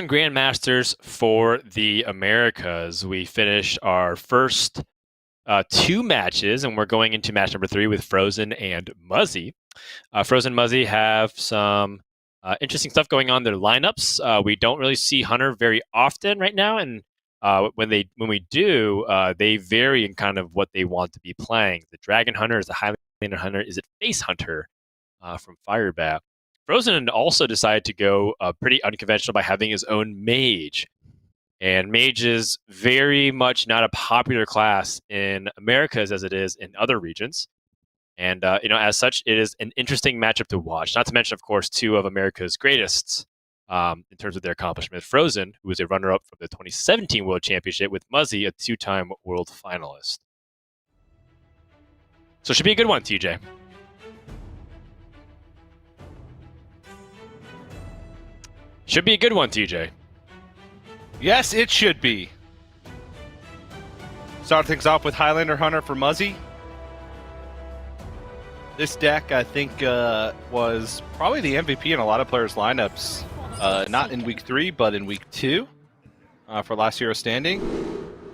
Grandmasters for the Americas. We finished our first two matches, and we're going into match number 3 with Fr0zen and Muzzy. Fr0zen and Muzzy have some interesting stuff going on in their lineups. We don't really see Hunter very often right now, and when we do, they vary in kind of what they want to be playing. The Dragon Hunter is the Highlander Hunter. Is it Face Hunter from Firebat? Fr0zen also decided to go pretty unconventional by having his own Mage. And Mage is very much not a popular class in Americas as it is in other regions. And, as such, it is an interesting matchup to watch. Not to mention, of course, two of America's greatest in terms of their accomplishment. Fr0zen, who was a runner-up from the 2017 World Championship, with Muzzy, a 2-time world finalist. So it should be a good one, TJ. Should be a good one, TJ. Yes, it should be. Start things off with Highlander Hunter for Muzzy. This deck, I think, was probably the MVP in a lot of players' lineups. Not in Week 3, but in Week 2 for last year's standing.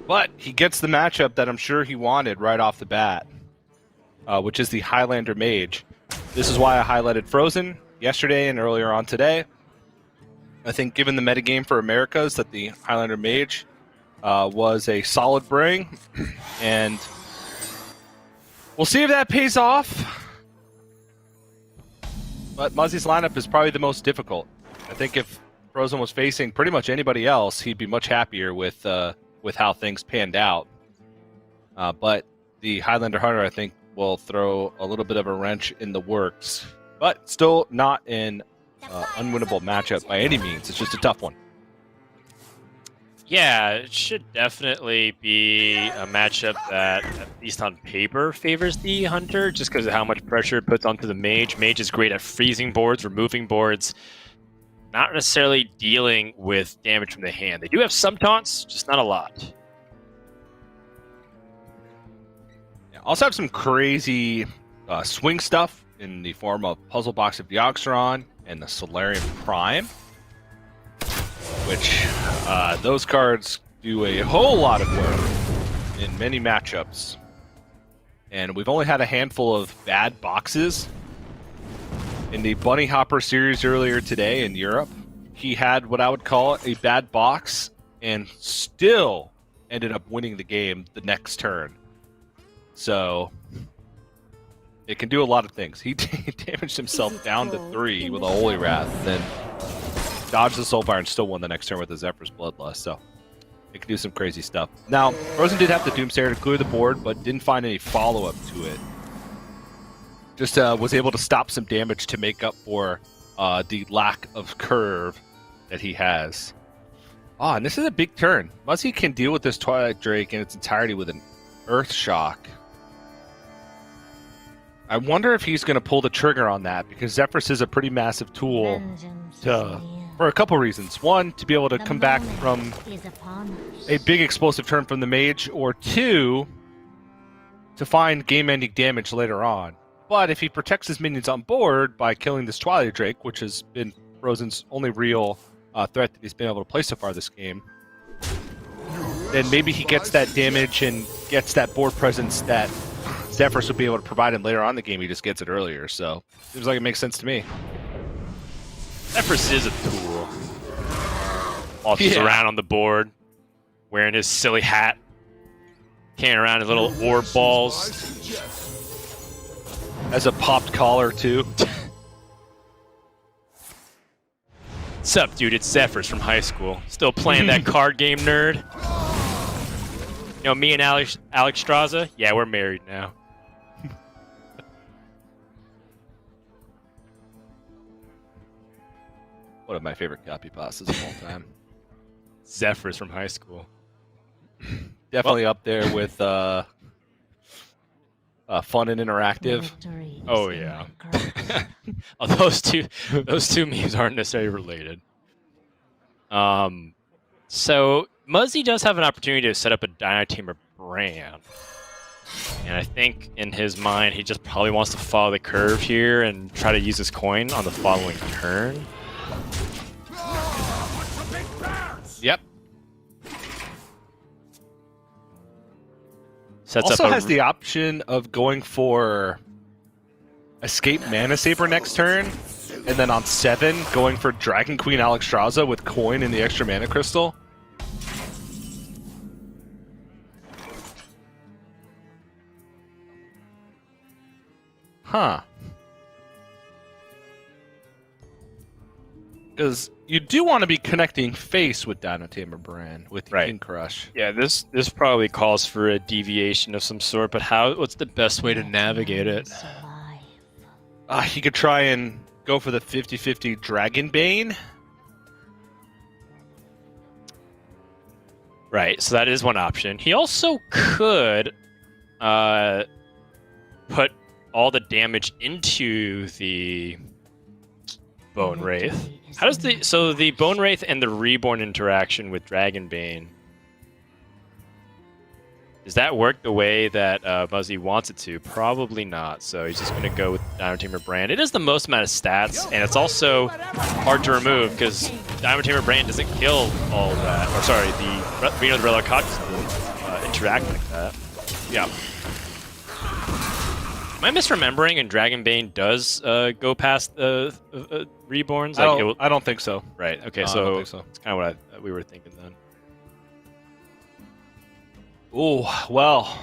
But he gets the matchup that I'm sure he wanted right off the bat, which is the Highlander Mage. This is why I highlighted Fr0zen yesterday and earlier on today. I think given the metagame for Americas that the Highlander Mage was a solid bring, and we'll see if that pays off. But Muzzy's lineup is probably the most difficult. I think if Fr0zen was facing pretty much anybody else, he'd be much happier with how things panned out. But the Highlander Hunter, I think, will throw a little bit of a wrench in the works, but still not in unwinnable matchup by any means. It's just a tough one. Yeah, it should definitely be a matchup that, at least on paper, favors the Hunter, just because of how much pressure it puts onto the Mage. Mage is great at freezing boards, removing boards, not necessarily dealing with damage from the hand. They do have some taunts, just not a lot. Yeah, also have some crazy swing stuff in the form of Puzzle Box of Deoxyron and the Solarium Prime, which those cards do a whole lot of work in many matchups. And we've only had a handful of bad boxes. In the Bunny Hopper series earlier today in Europe, he had what I would call a bad box and still ended up winning the game the next turn. So it can do a lot of things. He damaged himself down to 3 with a Holy Wrath, then dodged the Soulfire and still won the next turn with the Zephyr's Bloodlust. So it can do some crazy stuff. Now, Fr0zen did have the Doomsayer to clear the board, but didn't find any follow-up to it. Just was able to stop some damage to make up for the lack of curve that he has. Oh, and this is a big turn. Muzzy can deal with this Twilight Drake in its entirety with an Earth Shock. I wonder if he's going to pull the trigger on that, because Zephyrus is a pretty massive tool for a couple reasons. One, to be able to come back from a big explosive turn from the Mage, or two, to find game-ending damage later on. But if he protects his minions on board by killing this Twilight Drake, which has been Fr0zen's only real threat that he's been able to play so far this game, then maybe he gets that damage and gets that board presence that Zephyrus will be able to provide him later on in the game. He just gets it earlier, so seems like it makes sense to me. Zephyrus is a tool. Walks around on the board, wearing his silly hat, carrying around his little orb balls. As a popped collar, too. What's up, dude? It's Zephyrus from high school. Still playing that card game, nerd. You know, me and Alex Straza? Yeah, we're married now. One of my favorite copy pastas of all time. Zephyrus from high school. Definitely up there with fun and interactive. Oh yeah. Oh, those two memes aren't necessarily related. So Muzzy does have an opportunity to set up a Dynateamer brand. And I think in his mind, he just probably wants to follow the curve here and try to use his coin on the following turn. Yep. Sets Also up has the option of going for Escape Mana Saber next turn, and then on 7, going for Dragon Queen Alexstrasza with Coin and the extra Mana Crystal. Huh. Because you do want to be connecting face with Dino Tamer Brand with the Right. King Crush. Yeah, this probably calls for a deviation of some sort, but what's the best way to navigate it? He could try and go for the 50-50 Dragon Bane. Right, so that is one option. He also could put all the damage into the Bone Wraith. How does the Bone Wraith and the Reborn interaction with Dragonbane, does that work the way that Muzzy wants it to? Probably not. So he's just going to go with Dino Tamer Brand. It is the most amount of stats, and it's also hard to remove because Dino Tamer Brand doesn't kill all of that. Or sorry, the Reno the Relic doesn't interact like that. Yeah. Am I misremembering and Dragonbane does go past the Reborns? I don't think so. Right. Okay. I So, don't think so. it's kind of what we were thinking then. Oh, well,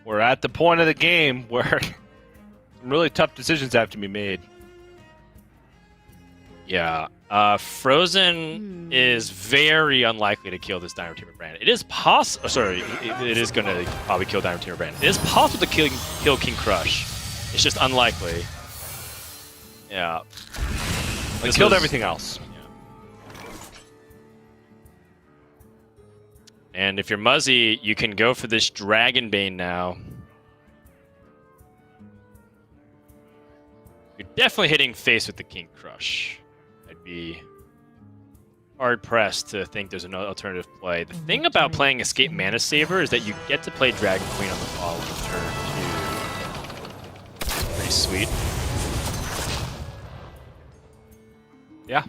we're at the point of the game where some really tough decisions have to be made. Yeah. Fr0zen is very unlikely to kill this Dino Tamer Brand. It is possible. Sorry, it is going to probably kill Dino Tamer Brand. It is possible to kill King Crush. It's just unlikely. Yeah. They killed everything else. And if you're Muzzy, you can go for this Dragonbane now. You're definitely hitting face with the King Crush. I'd be hard-pressed to think there's an alternative play. The thing about playing Escape Mana Saber is that you get to play Dragon Queen on the following turn, too. It's pretty sweet. Yeah.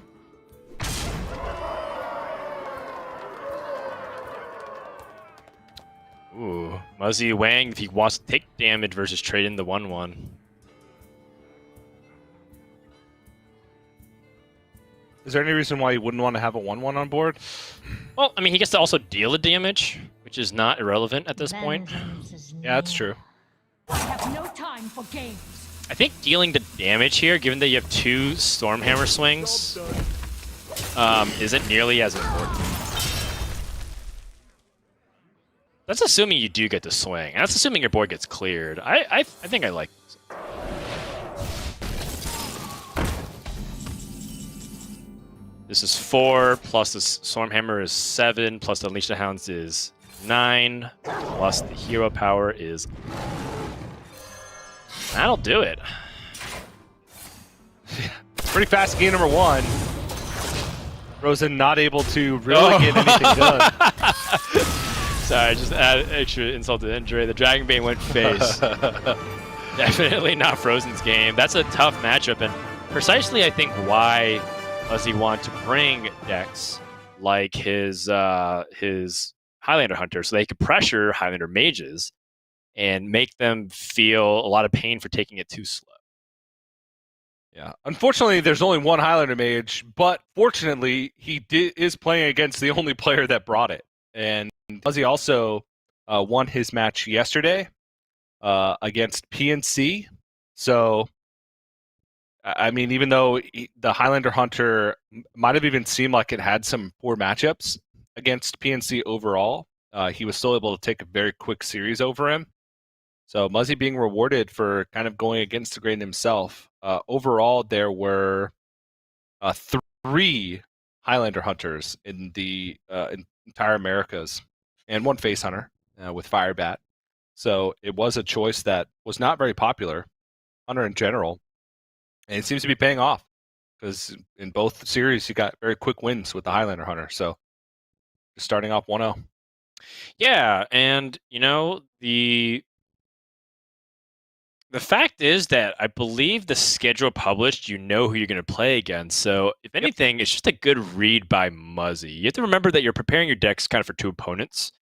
Ooh, Muzzy Wang if he wants to take damage versus trade in the 1/1. Is there any reason why you wouldn't want to have a 1/1 on board? Well, I mean, he gets to also deal the damage, which is not irrelevant at this point. Yeah, that's true. I have no time for games. I think dealing the damage here, given that you have 2 Stormhammer swings, isn't nearly as important. That's assuming you do get to swing. And that's assuming your board gets cleared. I think I like this. This is 4, plus the Stormhammer is 7, plus the Unleash the Hounds is 9, plus the hero power is... That'll do it. Pretty fast game number 1. Fr0zen not able to really get anything done. Sorry, just add extra insult to injury. The Dragonbane went face. Definitely not Fr0zen's game. That's a tough matchup, and precisely I think why does he want to bring decks like his Highlander Hunter, so they could pressure Highlander Mages and make them feel a lot of pain for taking it too slow. Yeah. Unfortunately, there's only one Highlander Mage, but fortunately, he is playing against the only player that brought it. And Muzzy also won his match yesterday against PNC. So, I mean, even though the Highlander Hunter might have even seemed like it had some poor matchups against PNC overall, he was still able to take a very quick series over him. So Muzzy being rewarded for kind of going against the grain himself. Overall, there were 3 Highlander Hunters in the entire Americas, and 1 Face Hunter with Firebat. So it was a choice that was not very popular, Hunter in general, and it seems to be paying off because in both series you got very quick wins with the Highlander Hunter. So just starting off 1-0. Yeah, and you know the The fact is that I believe the schedule published, you know who you're going to play against. So, if anything, it's just a good read by Muzzy. You have to remember that you're preparing your decks kind of for two opponents.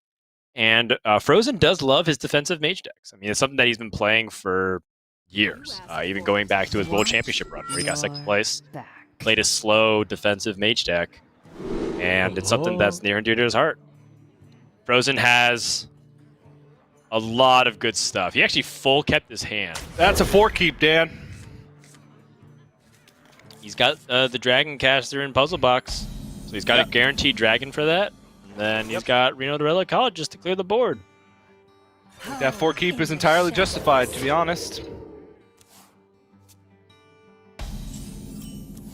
And Fr0zen does love his defensive mage decks. I mean, it's something that he's been playing for years, even going back to his World Championship run where he got second place. Played a slow defensive mage deck, and it's something that's near and dear to his heart. Fr0zen has a lot of good stuff. He actually full kept his hand. That's a 4-keep, Dan. He's got the Dragon Caster in Puzzle Box, so he's got a guaranteed dragon for that. And then he's got Reno the Relic College just to clear the board. That 4-keep is entirely justified, to be honest.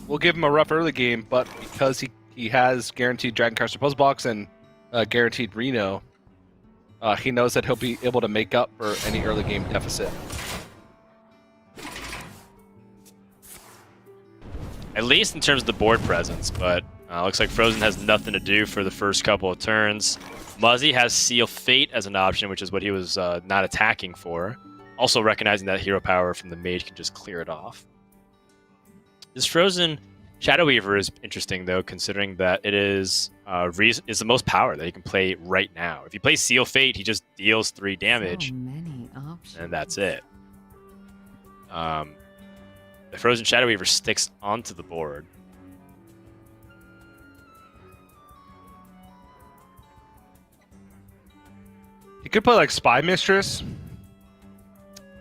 We'll give him a rough early game, but because he has guaranteed Dragon Caster Puzzle Box and guaranteed Reno, he knows that he'll be able to make up for any early game deficit. At least in terms of the board presence, but looks like Fr0zen has nothing to do for the first couple of turns. Muzzy has Seal Fate as an option, which is what he was not attacking for. Also recognizing that hero power from the mage can just clear it off. This Fr0zen Shadow Weaver is interesting, though, considering that it is the most power that he can play right now. If he plays Seal Fate, he just deals 3 damage, and that's it. The Fr0zen Shadow Weaver sticks onto the board. He could play like Spy Mistress,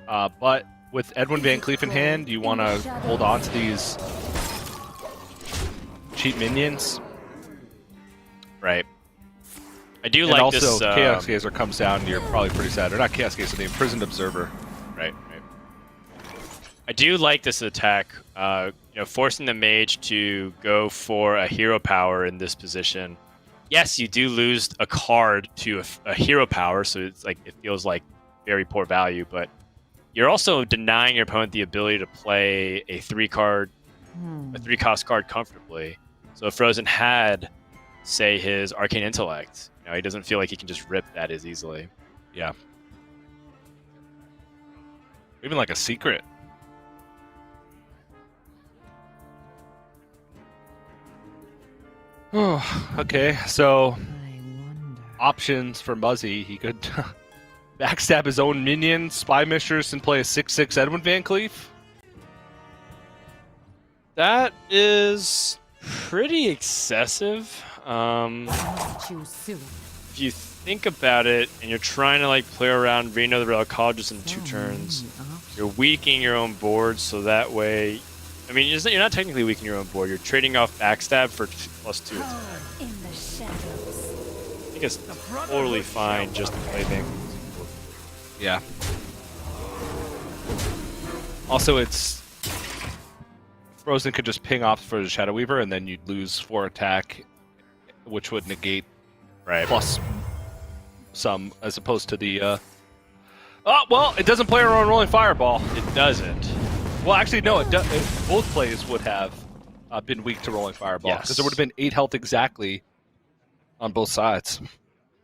but with Edwin Van Cleef in hand, you want to hold on to these cheap minions. Right. I do and like also, this. Chaos Gazer comes down, you're probably pretty sad. Or not Chaos Gazer, the Imprisoned Observer. Right. I do like this attack. Forcing the mage to go for a hero power in this position. Yes, you do lose a card to a hero power, so it's like it feels like very poor value, but you're also denying your opponent the ability to play a 3-cost card comfortably. So if Fr0zen had, say, his Arcane Intellect, he doesn't feel like he can just rip that as easily. Yeah. Even like a secret. Okay, so options for Muzzy. He could backstab his own minion, Spy Mistress, and play a 6/6 Edwin Van Cleef. That is pretty excessive. If you think about it, and you're trying to play around Reno the Relic College just in 2 turns, you're weakening your own board, so that way. I mean, you're not technically weakening your own board. You're trading off backstab for +2 attack. I think it's totally fine just to play things. Yeah. Also, it's Fr0zen could just ping off for the Shadow Weaver, and then you'd lose 4 attack, which would negate plus some, as opposed to the. Oh well, it doesn't play around Rolling Fireball. It doesn't. Well, actually, no. Both plays would have been weak to Rolling Fireball because there would have been 8 health exactly on both sides.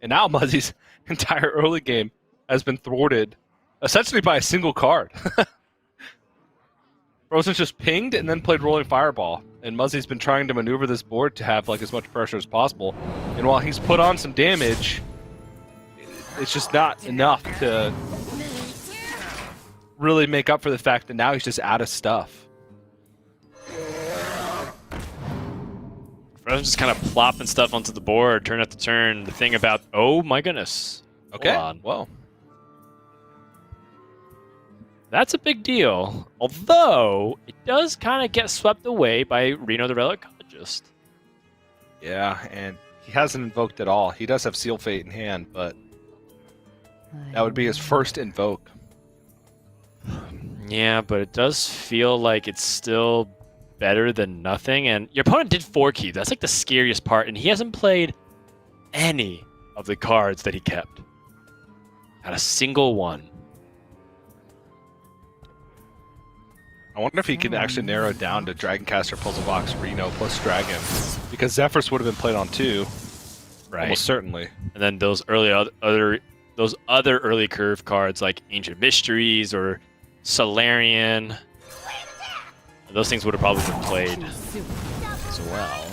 And now Muzzy's entire early game has been thwarted essentially by a single card. Fr0zen's just pinged and then played Rolling Fireball, and Muzzy's been trying to maneuver this board to have as much pressure as possible. And while he's put on some damage, it's just not enough to really make up for the fact that now he's just out of stuff. Fr0zen's just kind of plopping stuff onto the board, turn after turn. The thing about, oh my goodness. Okay, Hold on. well. That's a big deal. Although, it does kind of get swept away by Reno the Relic Collegist. Yeah, and he hasn't invoked at all. He does have Seal Fate in hand, but that would be his first invoke. Yeah, but it does feel like it's still better than nothing. And your opponent did 4-keep. That's the scariest part. And he hasn't played any of the cards that he kept. Not a single one. I wonder if he can actually narrow it down to Dragoncaster, Puzzle Box, Reno plus Dragon. Because Zephyrs would have been played on 2. Right. Almost certainly. And then those other early curve cards like Ancient Mysteries or Solarian. Those things would have probably been played as well.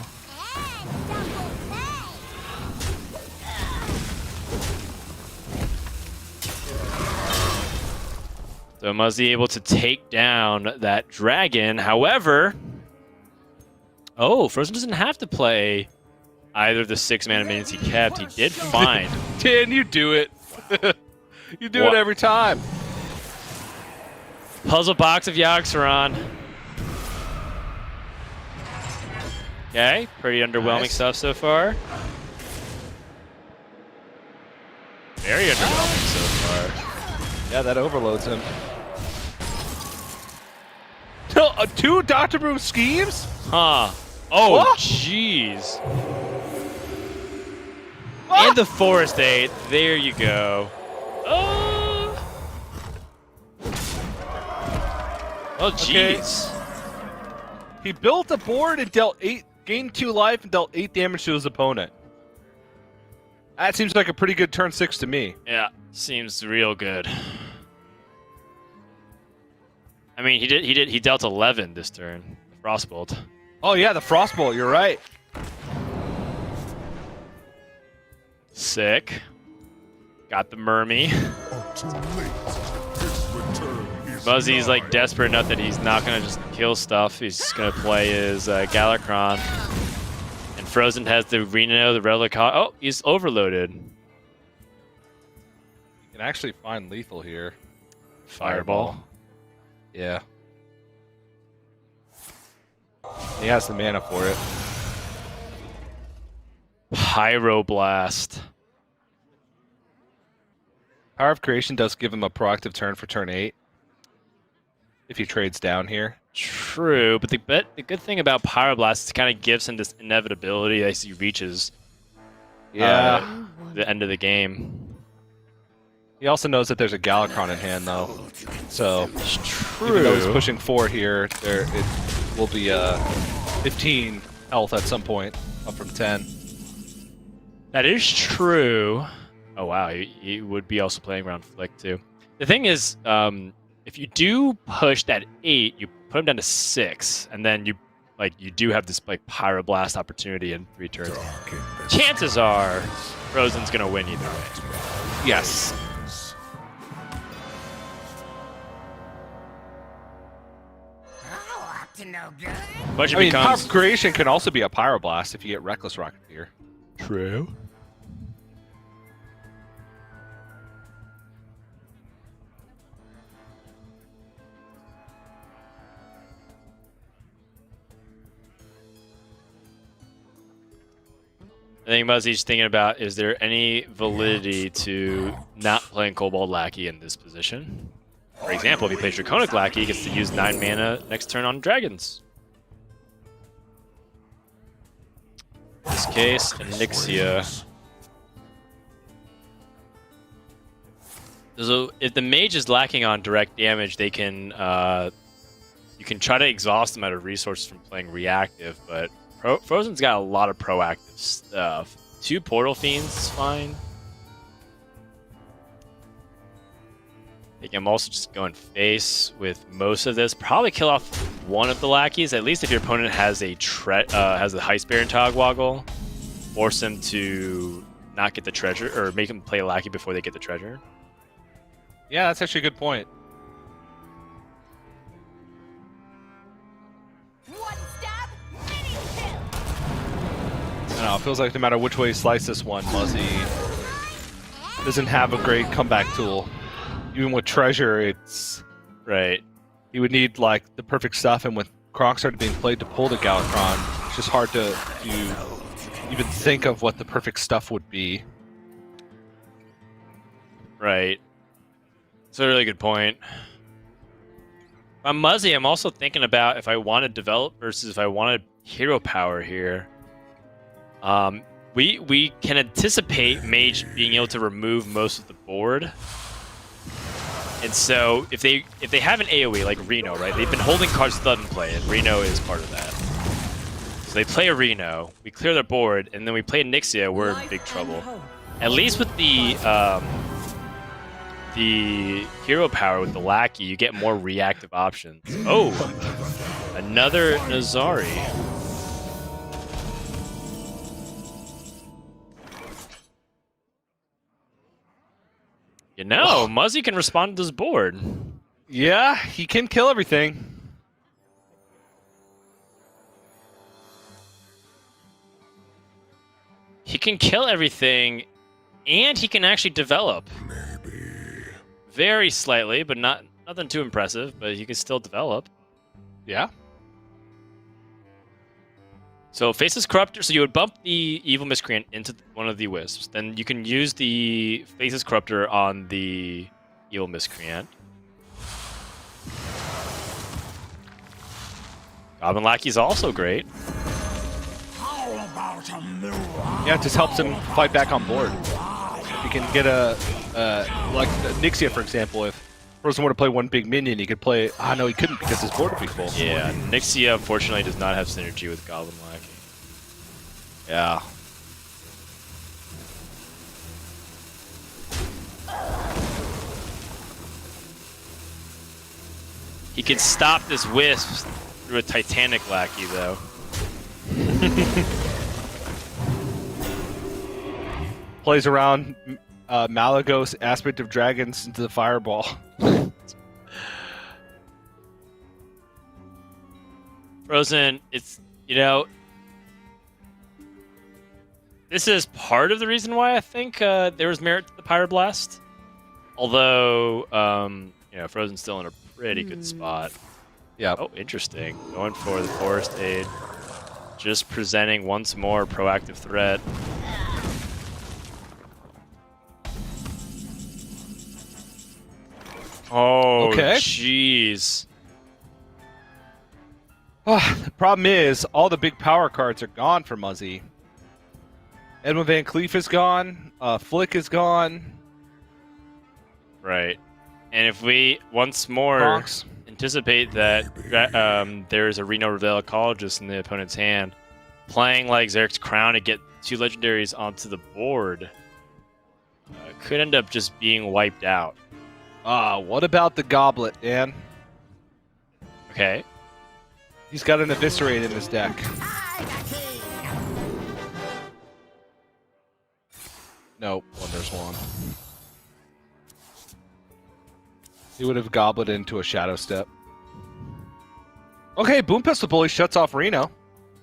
So Muzzy able to take down that dragon. However, Fr0zen doesn't have to play either of the 6 mana minions he kept. He did find. Dan, you do it. You do it every time. Puzzle box of Yogg-Saron. Okay, pretty underwhelming stuff so far. Very underwhelming so far. Yeah, that overloads him. 2 Dr. Brew schemes? Huh. Oh, What? jeez. What? And the Forest 8. There you go. Oh, jeez. He built a board and gained 2 life and dealt 8 damage to his opponent. That seems like a pretty good turn 6 to me. Yeah, seems real good. I mean, he dealt 11 this turn. Frostbolt. Oh yeah, the Frostbolt, you're right. Sick. Got the Mermy. Muzzy's like desperate enough that he's not gonna just kill stuff. He's just gonna play his Galakrond. And Fr0zen has the Reno, the Relic. Oh, he's overloaded. You can actually find lethal here. Fireball. Yeah. He has the mana for it. Pyroblast. Power of Creation does give him a proactive turn for turn 8. If he trades down here. True, but the good thing about Pyroblast is it kind of gives him this inevitability as he reaches the end of the game. He also knows that there's a Galakrond in hand, though. So, True. even though he's pushing 4 here, it will be 15 health at some point, up from 10. That is true. Oh wow, he would be also playing around Flick too. The thing is, if you do push that 8, you put him down to 6, and then you do have this like Pyroblast opportunity in 3 turns. Chances are, Fr0zen's gonna win either way. Yes. Question I mean, Power becomes of Creation can also be a Pyroblast if you get Reckless Rocketeer. true. I think Muzzy's thinking about, is there any validity to not playing Kobold Lackey in this position? For example, if he plays Draconic Lackey, he gets to use 9 mana next turn on dragons. In this case, Onyxia. So if the Mage is lacking on direct damage, they can you can try to exhaust them out of resources from playing reactive, but Fr0zen's got a lot of proactive stuff. 2 Portal Fiends is fine. I think I'm also just going face with most of this. Probably kill off one of the lackeys, at least if your opponent has a Heist Baron Togwaggle. Force him to not get the treasure, or make him play a lackey before they get the treasure. Yeah, that's actually a good point. One stab, many kill. I don't know, it feels like no matter which way you slice this one, Muzzy doesn't have a great comeback tool. Even with treasure, it's Right. he would need like the perfect stuff, and with Croc started being played to pull the Galakrond, it's just hard to even think of what the perfect stuff would be. Right. It's a really good point. On Muzzy, I'm also thinking about if I want to develop versus if I wanted hero power here. We can anticipate Mage being able to remove most of the board. And so if they have an AoE like Reno, right? They've been holding cards to let them play, and Reno is part of that. So they play a Reno, we clear their board, and then we play Onyxia, we're in big trouble. At least with the the hero power with the lackey, you get more reactive options. Oh, another Nazari. You know, Muzzy can respond to this board. Yeah, he can kill everything. He can kill everything, and he can actually develop. Maybe. Very slightly, but nothing too impressive, but he can still develop. Yeah. So Faceless Corruptor, so you would bump the Evil Miscreant into one of the Wisps. Then you can use the Faceless Corruptor on the Evil Miscreant. Goblin Lackey is also great. Yeah, it just helps him fight back on board. If you can get like Nixia, for example, if Fr0zen were to play one big minion, he could play... Ah, no, he couldn't because his board would be full. Yeah, Nixia, unfortunately, does not have synergy with Goblin Lackey. Yeah. He can stop this Wisp through a Titanic Lackey, though. Plays around Malagos, Aspect of Dragons into the Fireball. Fr0zen, it's, you know, this is part of the reason why I think there was merit to the Pyroblast. Although, you know, Fr0zen's still in a pretty good spot. Yeah. Oh, interesting. Going for the Forest Aid. Just presenting once more proactive threat. Oh, Okay. jeez. The problem is, all the big power cards are gone for Muzzy. Edwin Van Cleef is gone. Flick is gone. Right. And if we once more Bronx. anticipate that there's a Reno Revelacologist in the opponent's hand, playing like Xerx's Crown to get 2 legendaries onto the board could end up just being wiped out. What about the Goblet, Dan? Okay. He's got an Eviscerate in his deck. Nope, there's one. He would have Goblet into a Shadow Step. Okay, Boom Pistol Bully shuts off Reno.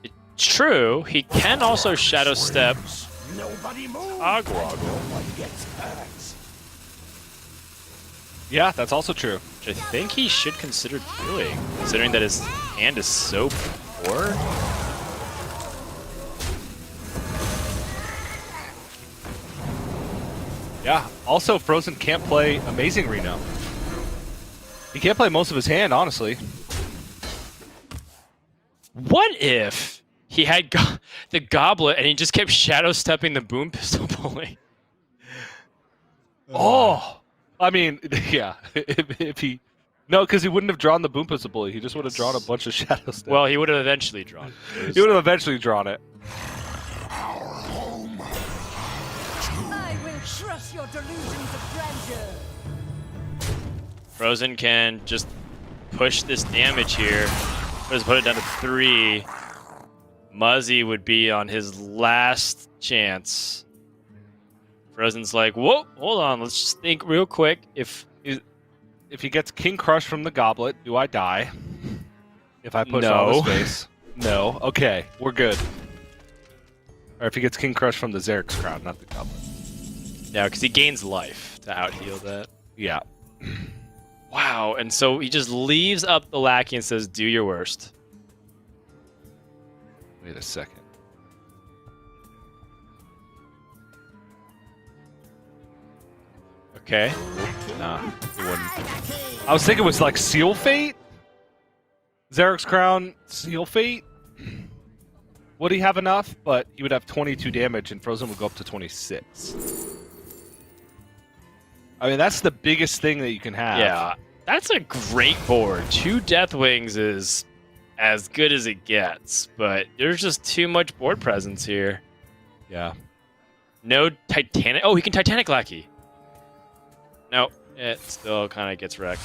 It's true. He can also Shadow Step Nobody moves. Ogwoggle, Nobody gets hurt. Yeah, that's also true. which I think he should consider doing, considering that his hand is so poor. Yeah, also Fr0zen can't play Amazing Reno. He can't play most of his hand, honestly. What if he had the Goblet and he just kept Shadow Stepping the Boom Pistol Bully? Oh! I mean, yeah, if he... No, because he wouldn't have drawn the Boom Pistol Bully. He just would have drawn a bunch of Shadow Steps. Well, he would have eventually drawn it. He would have eventually drawn it. I will crush your delusions of grandeur. Fr0zen can just push this damage here. Let's put it down to 3. Muzzy would be on his last chance. Fr0zen's like, whoa, hold on, let's just think real quick. If he gets King Crush from the Goblet, do I die? If I push No. all his face? No. Okay, we're good. Or if he gets King Crush from the Xerx's Crown, not the Goblet. no, because he gains life to out-heal that. Yeah. Wow, and so he just leaves up the Lackey and says, do your worst. Wait a second. Okay. Nah, he wouldn't. I was thinking it was like Seal Fate? Xerx's Crown, Seal Fate? Would he have enough? But he would have 22 damage and Fr0zen would go up to 26. I mean, that's the biggest thing that you can have. Yeah, that's a great board. 2 Deathwings is as good as it gets, but there's just too much board presence here. Yeah. No Titanic. Oh, he can Titanic Lackey. No, it still kind of gets wrecked.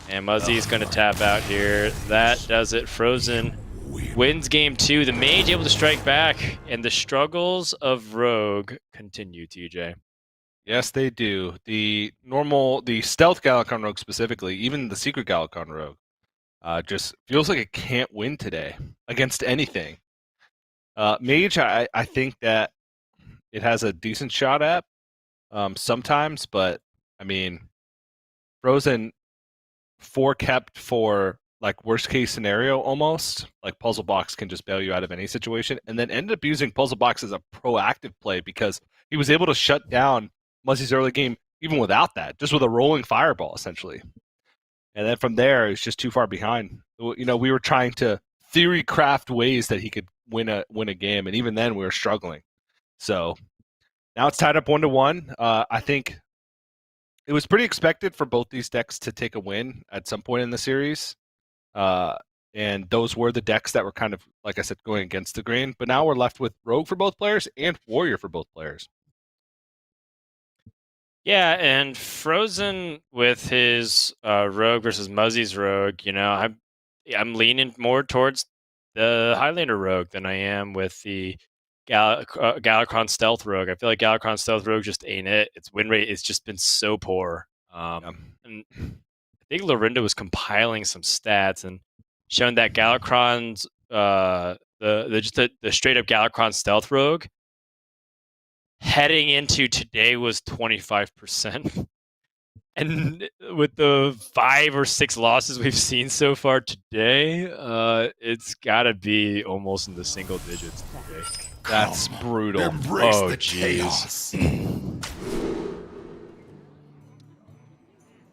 And Muzzy's going to tap out here. That does it. Fr0zen wins game 2. The Mage able to strike back, and the struggles of Rogue continue, TJ. Yes, they do. The stealth Galacon Rogue specifically, even the secret Galacon Rogue, just feels like it can't win today against anything. Mage, I think that it has a decent shot at sometimes, but I mean, Fr0zen kept for like worst case scenario almost. Like Puzzle Box can just bail you out of any situation, and then ended up using Puzzle Box as a proactive play because he was able to shut down Muzzy's early game even without that, just with a rolling fireball essentially. And then from there, it's just too far behind. You know, we were trying to theory craft ways that he could win a game, and even then we were struggling. So now it's tied up 1-1. I think it was pretty expected for both these decks to take a win at some point in the series. And those were the decks that were kind of, like I said, going against the grain. But now we're left with Rogue for both players and Warrior for both players. Yeah, and Fr0zen with his Rogue versus Muzzy's Rogue, you know, I'm leaning more towards the Highlander Rogue than I am with the Galacron Stealth Rogue. I feel like Galacron Stealth Rogue just ain't it. Its win rate has just been so poor. And I think Lorinda was compiling some stats and showing that Galacron's the straight up Galacron Stealth Rogue heading into today was 25%. And with the 5 or 6 losses we've seen so far today, it's got to be almost in the single digits today. That's brutal. Embrace Oh, the jeez. chaos.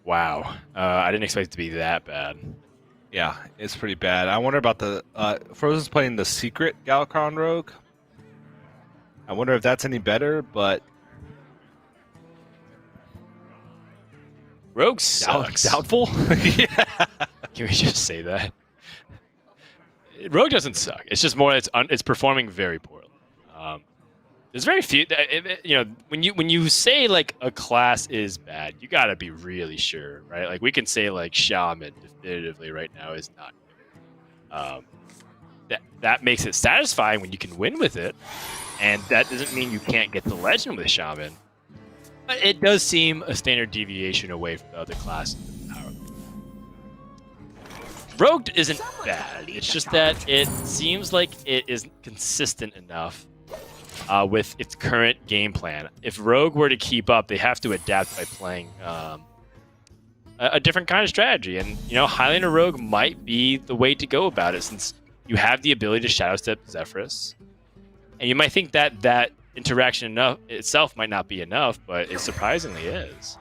Wow. I didn't expect it to be that bad. Yeah, it's pretty bad. I wonder about the Fr0zen's playing the secret Galacron Rogue. I wonder if that's any better, but Rogue sucks. doubtful. Yeah. Can we just say that? Rogue doesn't suck. It's just more it's performing very poorly. There's very few. You know, when you say like a class is bad, you got to be really sure, right? Like we can say like Shaman definitively right now is not good. That makes it satisfying when you can win with it, and that doesn't mean you can't get the legend with Shaman. But it does seem a standard deviation away from the other classes. Rogue isn't bad. It's just that it seems like it isn't consistent enough with its current game plan. If Rogue were to keep up, they have to adapt by playing a different kind of strategy. And, you know, Highlander Rogue might be the way to go about it, since you have the ability to Shadow Step Zephyrus. And you might think that that interaction itself might not be enough, but it surprisingly is.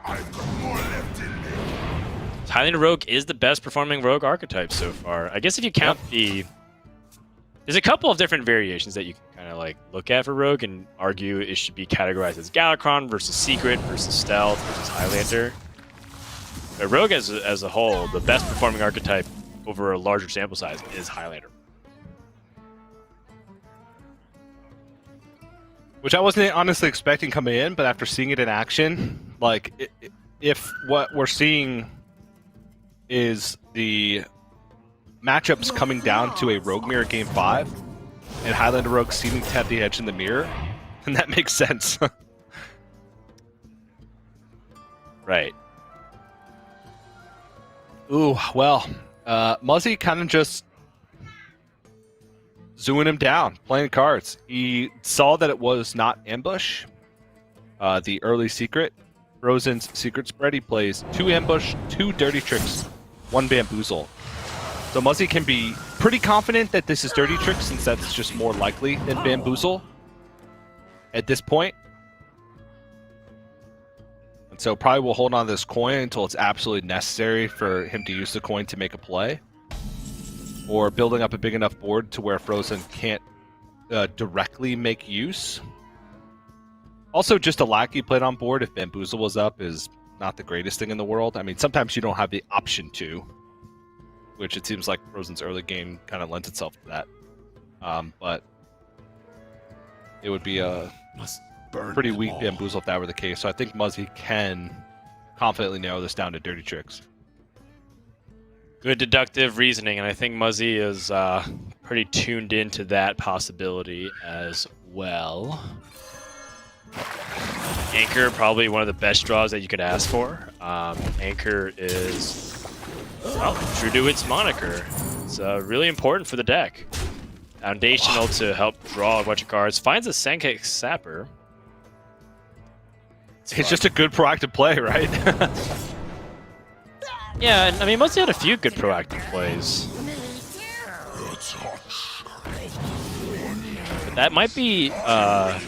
Highlander Rogue is the best performing Rogue archetype so far. I guess if you count there's a couple of different variations that you can kind of like look at for Rogue and argue it should be categorized as Galacron versus Secret versus Stealth versus Highlander. But Rogue as a whole, the best performing archetype over a larger sample size is Highlander. Which I wasn't honestly expecting coming in, but after seeing it in action, like if what we're seeing is the matchups coming down to a Rogue Mirror Game 5, and Highlander Rogue seeming to have the edge in the mirror, then that makes sense. Right. Ooh, well, Muzzy kind of just zooing him down, playing cards. He saw that it was not ambush, the early secret. Fr0zen's secret spread, he plays 2 ambush, 2 dirty tricks, 1 bamboozle. So Muzzy can be pretty confident that this is dirty trick, since that's just more likely than bamboozle at this point. And so probably will hold on to this coin until it's absolutely necessary for him to use the coin to make a play, or building up a big enough board to where Fr0zen can't directly make use. Also, just a lackey played on board if bamboozle was up is not the greatest thing in the world. I mean, sometimes you don't have the option to, which it seems like Fr0zen's early game kind of lends itself to that. But it would be a pretty weak Bamboozle if that were the case. So I think Muzzy can confidently narrow this down to dirty tricks. Good deductive reasoning, and I think Muzzy is pretty tuned into that possibility as well. Anchor, probably one of the best draws that you could ask for. Anchor is, well, true to its moniker. It's really important for the deck. Foundational to help draw a bunch of cards. Finds a Senkei Sapper. It's just a good proactive play, right? Yeah, and I mean, Muzzy had a few good proactive plays. But that might be, that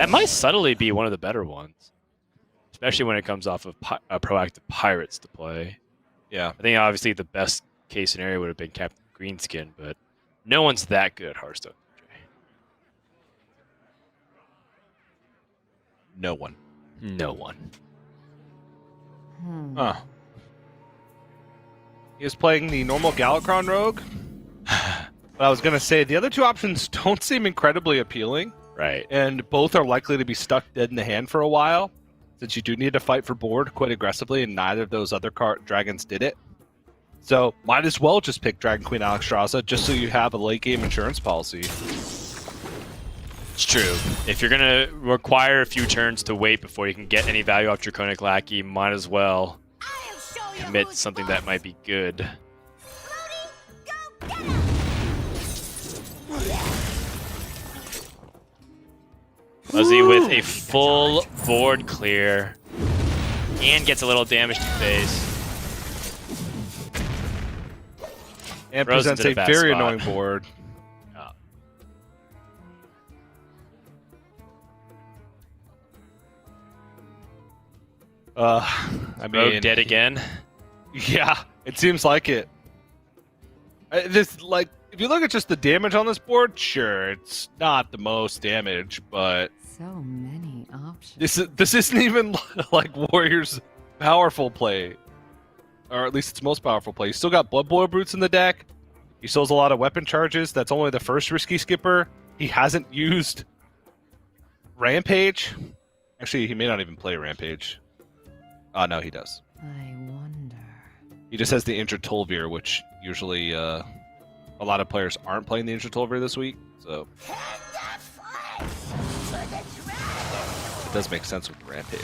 might subtly be one of the better ones. Especially when it comes off of proactive Pirates to play. Yeah. I think obviously the best case scenario would have been Captain Greenskin, but no one's that good at Hearthstone. No one. No one. Huh. He is playing the normal Galakrond Rogue. But I was going to say, the other two options don't seem incredibly appealing. Right. And both are likely to be stuck dead in the hand for a while, since you do need to fight for board quite aggressively, and neither of those other dragons did it. So might as well just pick Dragon Queen Alexstrasza, just so you have a late-game insurance policy. It's true. If you're going to require a few turns to wait before you can get any value off Draconic Lackey, might as well commit something that might be good. Muzzy with a full board clear and gets a little damage to face. And Fr0zen's presents in a a bad very spot. annoying board. I mean, Rogue dead again. Yeah, it seems like it. This, like, if you look at just the damage on this board, sure, it's not the most damage, but So many options. this isn't even like Warrior's powerful play, or at least its most powerful play. You still got Blood Boil Brutes in the deck. He still has a lot of weapon charges. That's only the first risky skipper. He hasn't used Rampage. Actually, he may not even play Rampage. Oh, no, he does. I wonder. He just has the Injured Tolvir, which usually a lot of players aren't playing the Injured Tolvir this week, so it does make sense with Rampage.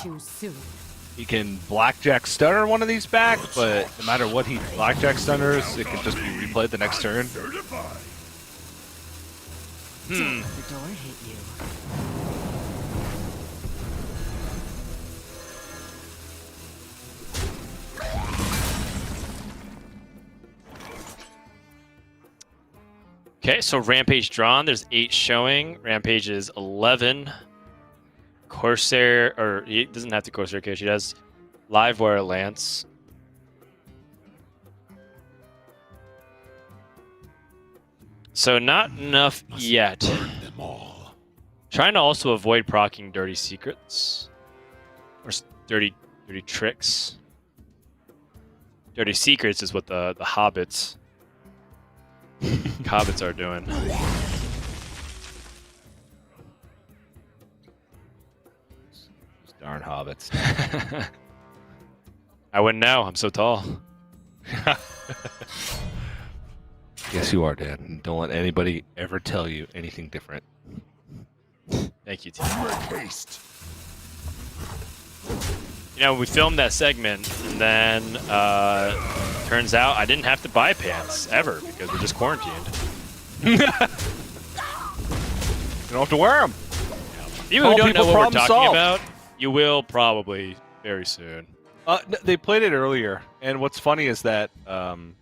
Choose soon. He can Blackjack Stunner one of these back, but no matter what he Blackjack Stunners, it can just be replayed the next turn. Don't let the door hit you. Okay, so Rampage drawn. There's 8 showing. Rampage is 11. Corsair, or he doesn't have to Corsair Cage. He has Livewire Lance. So not enough yet. Them all. Trying to also avoid proccing Dirty Secrets. Or dirty Tricks. Dirty Secrets is what the Hobbits... Hobbits are doing. Those darn hobbits. I wouldn't know. I'm so tall. Yes, you are, Dan. And don't let anybody ever tell you anything different. Thank you, team. Make haste. You know, we filmed that segment, and then turns out I didn't have to buy pants ever because we're just quarantined. You don't have to wear them. People who Tall don't know people, what we're problem talking solved. about, you will probably very soon. They played it earlier, and what's funny is that one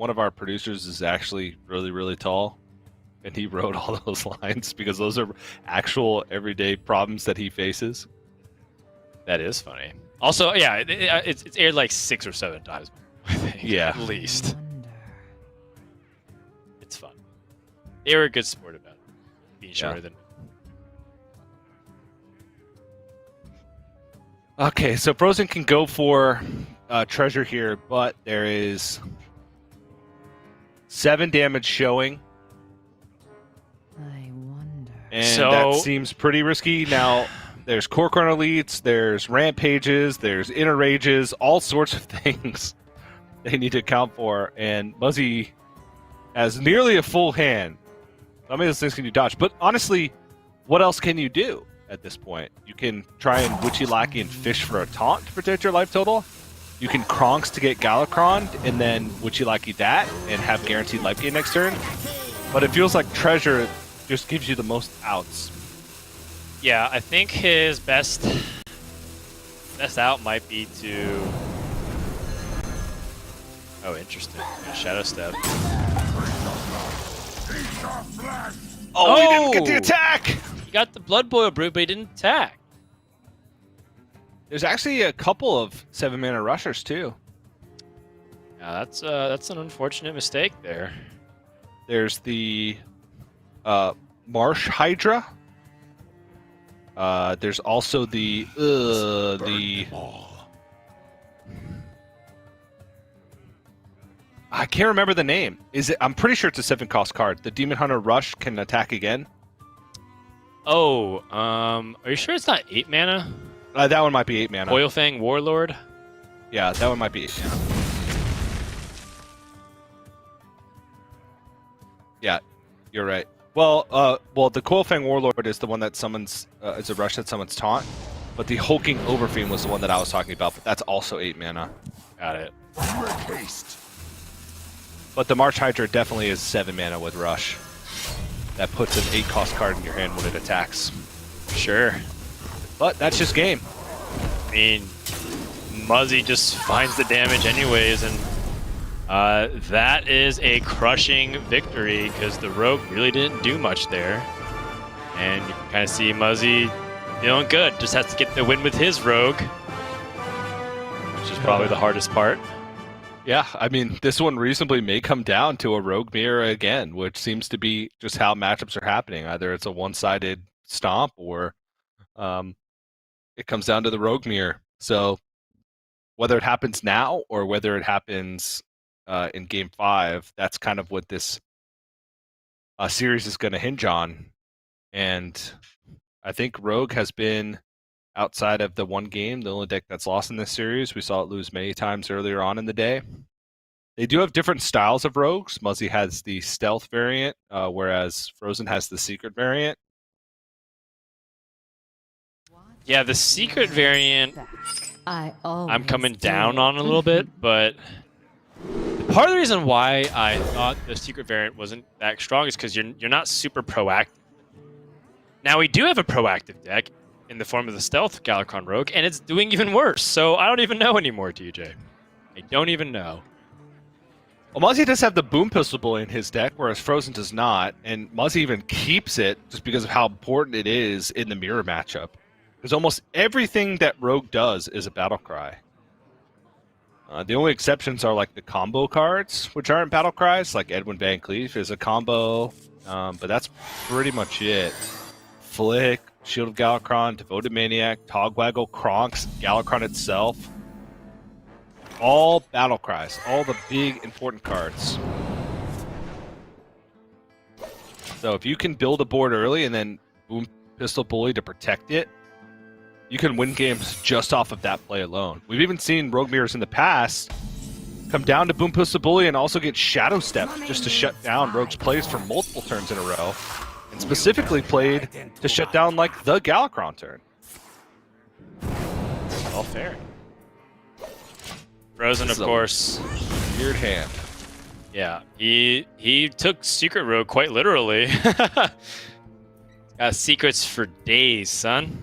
of our producers is actually really, really tall, and he wrote all those lines because those are actual everyday problems that he faces. That is funny. Also, yeah, it's aired like 6 or 7 times. I think, Yeah. at least. Wonder. It's fun. They were a good sport about it. Being shorter Yeah. than. Okay, so Fr0zen can go for treasure here, but there is 7 damage showing. I And that seems pretty risky. Now, there's core corner leads, there's rampages, there's inner rages, all sorts of things they need to account for. And Muzzy has nearly a full hand. How many of those things can you dodge? But honestly, what else can you do at this point? You can try and Witchy Lackey and fish for a taunt to protect your life total. You can Kronks to get Galakrond and then Witchy Lackey that and have guaranteed life gain next turn. But it feels like Treasure just gives you the most outs. Yeah, I think his best out might be to... Oh, interesting. Shadow Step. Oh, he didn't get the attack! He got the Blood Boil Brew, but he didn't attack. There's actually a couple of 7-mana rushers, too. Yeah, that's an unfortunate mistake there. There's the Marsh Hydra. There's also the I can't remember the name. I'm pretty sure it's a 7-cost card. The Demon Hunter Rush can attack again. Oh, are you sure it's not 8 mana? That one might be 8 mana. Oilfang Warlord? Yeah, that one might be 8 mana. Yeah, you're right. Well, the Coilfang Warlord is the one that summons, it's a rush that summons Taunt, but the Hulking Overfiend was the one that I was talking about, but that's also 8 mana. Got it. Haste. But the March Hydra definitely is 7 mana with Rush. That puts an 8-cost card in your hand when it attacks. Sure. But that's just game. I mean, Muzzy just finds the damage anyways, and that is a crushing victory because the Rogue really didn't do much there. And you can kind of see Muzzy feeling good. Just has to get the win with his Rogue, which is probably the hardest part. Yeah, I mean, this one reasonably may come down to a Rogue Mirror again, which seems to be just how matchups are happening. Either it's a one-sided stomp or it comes down to the Rogue Mirror. So whether it happens now or whether it happens in Game 5, that's kind of what this series is going to hinge on. And I think Rogue has been, outside of the one game, the only deck that's lost in this series. We saw it lose many times earlier on in the day. They do have different styles of Rogues. Muzzy has the Stealth variant, whereas Fr0zen has the Secret variant. Yeah, the Secret variant I'm coming down on a little bit, but part of the reason why I thought the Secret variant wasn't that strong is because you're not super proactive. Now, we do have a proactive deck in the form of the Stealth Galakrond Rogue, and it's doing even worse. So I don't even know anymore, TJ. I don't even know. Well, Muzzy does have the Boom Pistol Bully in his deck, whereas Fr0zen does not, and Muzzy even keeps it just because of how important it is in the mirror matchup. Because almost everything that Rogue does is a battle cry. The only exceptions are like the combo cards, which aren't battle cries, like Edwin Van Cleef is a combo, but that's pretty much it. Flick, Shield of Galakrond, Devoted Maniac, Togwaggle, Kronks, Galakrond itself. All battle cries, all the big important cards. So if you can build a board early and then Boom Pistol Bully to protect it, you can win games just off of that play alone. We've even seen Rogue Mirrors in the past come down to Boom Pistol Bully and also get Shadow Step just to shut down Rogue's plays for multiple turns in a row. And specifically played to shut down like the Galakrond turn. All fair. Fr0zen, of course. Weird hand. Yeah, he took Secret Rogue quite literally. Got secrets for days, son.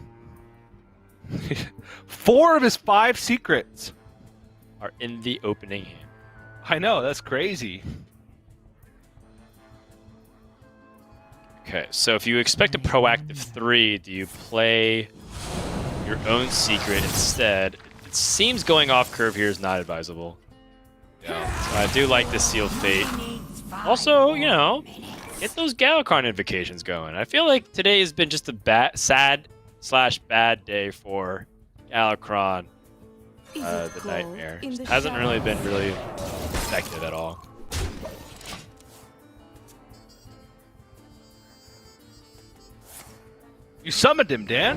4 of his 5 secrets are in the opening hand. I know, that's crazy. Okay, so if you expect a proactive 3, do you play your own secret instead? It seems going off curve here is not advisable. Yeah, so I do like the Sealed Fate. Also, you know, get those Galakrond invocations going. I feel like today has been just a sad/bad day for Galakrond, the Nightmare. Just hasn't really been effective at all. You summoned him, Dan.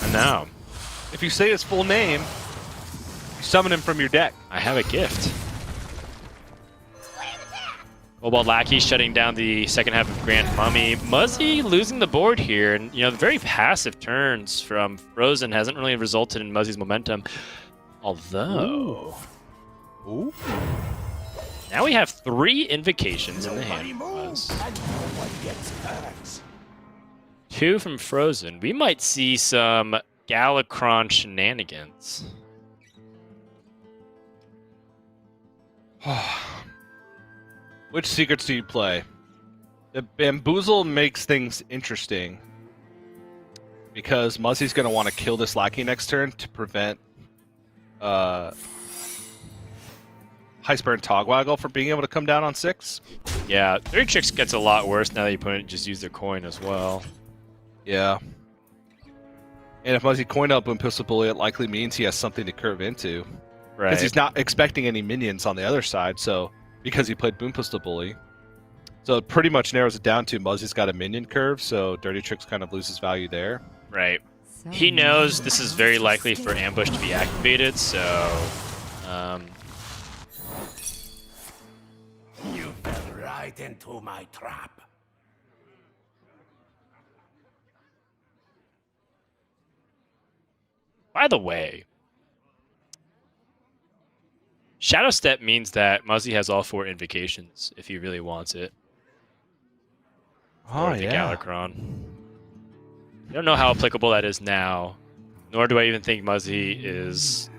And now, If you say his full name, you summon him from your deck. I have a gift. Cobalt Lackey shutting down the second half of Grand Mummy. Muzzy losing the board here, and the very passive turns from Fr0zen hasn't really resulted in Muzzy's momentum. Although, Ooh. now we have 3 invocations in the hand from us. 2 from Fr0zen. We might see some Galakron shenanigans. Which secrets do you play? The Bamboozle makes things interesting because Muzzy's going to want to kill this Lackey next turn to prevent Heisper and Togwaggle from being able to come down on 6. Yeah, 3 Tricks gets a lot worse now that your opponent just used their coin as well. Yeah. And if Muzzy coined out Boom Pistol Bully, it likely means he has something to curve into. Right. Because he's not expecting any minions on the other side, so because he played Boom Pistol Bully. So it pretty much narrows it down to Muzzy's got a minion curve, so Dirty Tricks kind of loses value there. Right. He knows this is very likely for Ambush to be activated, so... You fell right into my trap. By the way, Shadow Step means that Muzzy has all 4 invocations if he really wants it. Oh, Or the Galakron. I don't know how applicable that is now, nor do I even think Muzzy is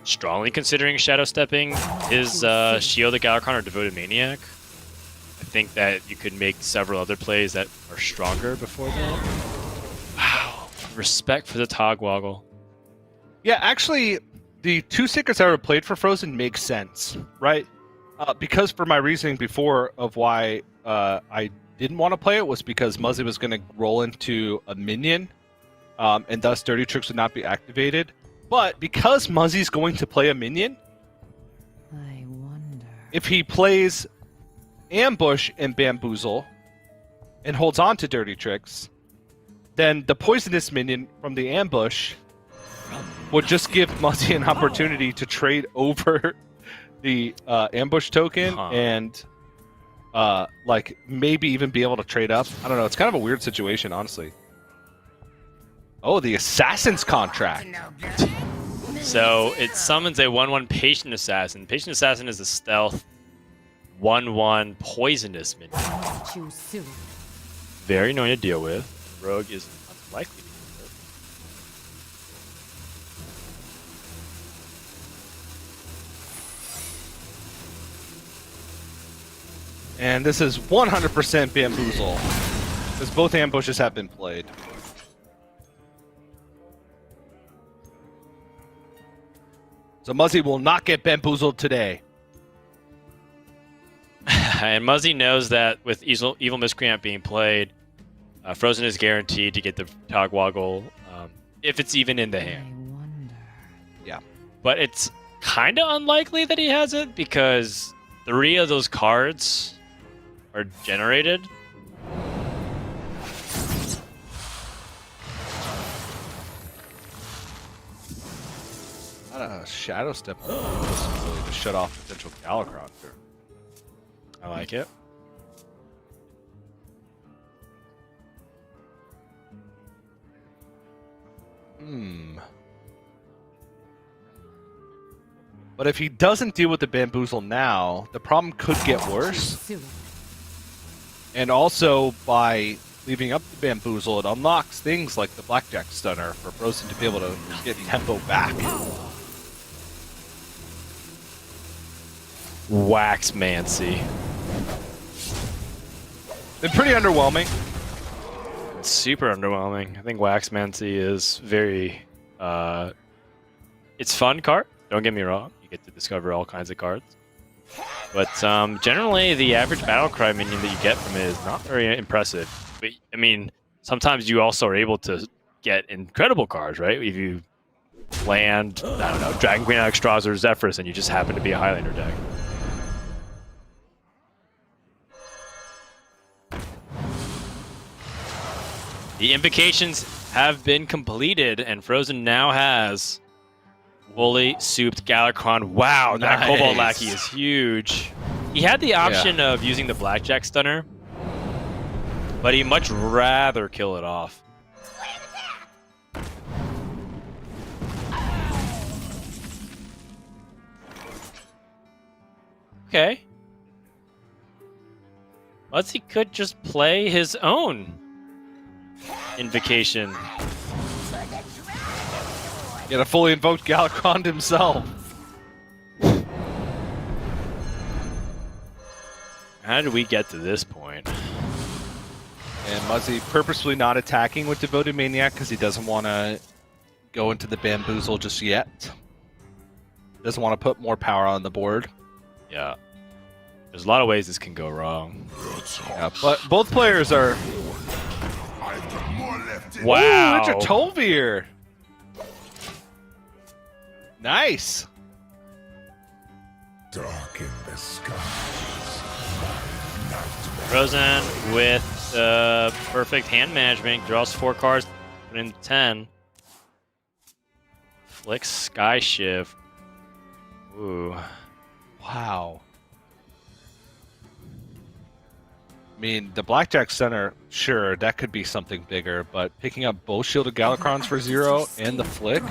strongly considering Shadow Stepping his Shield the Galakron or Devoted Maniac. I think that you could make several other plays that are stronger before that. Wow. Respect for the Togwaggle. Yeah, actually, the 2 secrets I ever played for Fr0zen make sense, right? Because for my reasoning before of why I didn't want to play it was because Muzzy was going to roll into a minion, and thus Dirty Tricks would not be activated. But because Muzzy's going to play a minion, I wonder. if he plays Ambush and Bamboozle and holds on to Dirty Tricks, then the poisonous minion from the Ambush would just give Muzzy an opportunity to trade over the Ambush token and like maybe even be able to trade up. I don't know. It's kind of a weird situation, honestly. Oh, the Assassin's Contract. So it summons a 1/1 Patient Assassin. Patient Assassin is a stealth 1/1 poisonous minion. Choose soon. Very annoying to deal with. Rogue is unlikely to deal with. And this is 100% Bamboozle, because both ambushes have been played. So Muzzy will not get bamboozled today. And Muzzy knows that with Evil Miscreant being played, Fr0zen is guaranteed to get the Togwaggle if it's even in the I hand. wonder. Yeah. But it's kind of unlikely that he has it because 3 of those cards are generated. Shadow Step really to shut off potential Galakron. I like it. But if he doesn't deal with the Bamboozle now, the problem could get worse. Soon. And also, by leaving up the Bamboozle, it unlocks things like the Blackjack Stunner for Fr0zen to be able to get tempo back. Waxmancy. Been pretty underwhelming. Super underwhelming. I think Waxmancy is very... it's fun card, don't get me wrong. You get to discover all kinds of cards. But generally, the average Battlecry minion that you get from it is not very impressive. But, I mean, sometimes you also are able to get incredible cards, right? If you land, I don't know, Dragon Queen Extras or Zephyrus, and you just happen to be a Highlander deck. The invocations have been completed, and Fr0zen now has fully souped Galakrond. Wow, that Nice. Cobalt Lackey is huge. He had the option of using the Blackjack Stunner, but he'd much rather kill it off. Okay. Muzzy could just play his own invocation. Get a fully invoked Galakrond himself. How did we get to this point? And Muzzy purposefully not attacking with Devoted Maniac because he doesn't want to go into the Bamboozle just yet. Doesn't want to put more power on the board. Yeah. There's a lot of ways this can go wrong. Yeah, but both players are... Wow. Ooh, it's a Tolvir. Nice. Dark in the skies. Fr0zen with perfect hand management. Draws 4 cards, put in 10. Flicks Sky Shift. Ooh. Wow. I mean, the Blackjack Center, sure, that could be something bigger, but picking up both Shielded Galakrons for 0 and the Flick,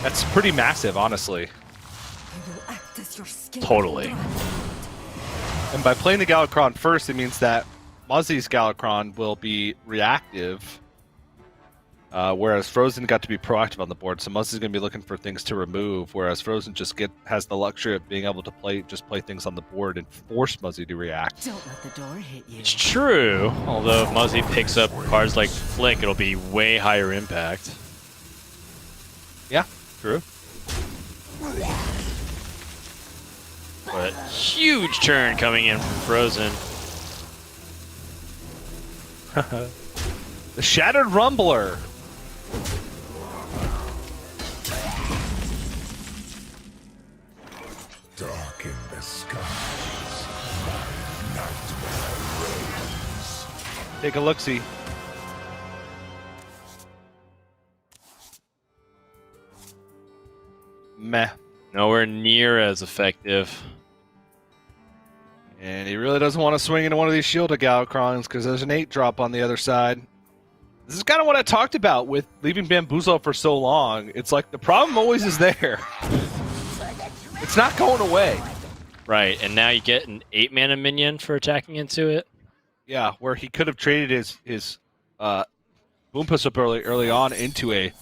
that's pretty massive, honestly. Totally. And by playing the Galakron first, it means that Muzzy's Galakron will be reactive, whereas Fr0zen got to be proactive on the board. So Muzzy's going to be looking for things to remove, whereas Fr0zen just has the luxury of being able to play things on the board and force Muzzy to react. Don't let the door hit you. It's true. Although if Muzzy picks up cards like Flick, it'll be way higher impact. Yeah, true. But huge turn coming in from Fr0zen. The Shattered Rumbler. Dark in the skies. Take a look-see. Meh. Nowhere near as effective. And he really doesn't want to swing into one of these Shielded Galakrons because there's an 8-drop on the other side. This is kind of what I talked about with leaving Bamboozle for so long. It's like the problem always is there. It's not going away. Right, and now you get an 8-mana minion for attacking into it. Yeah, where he could have traded his Boom Pistol early on into a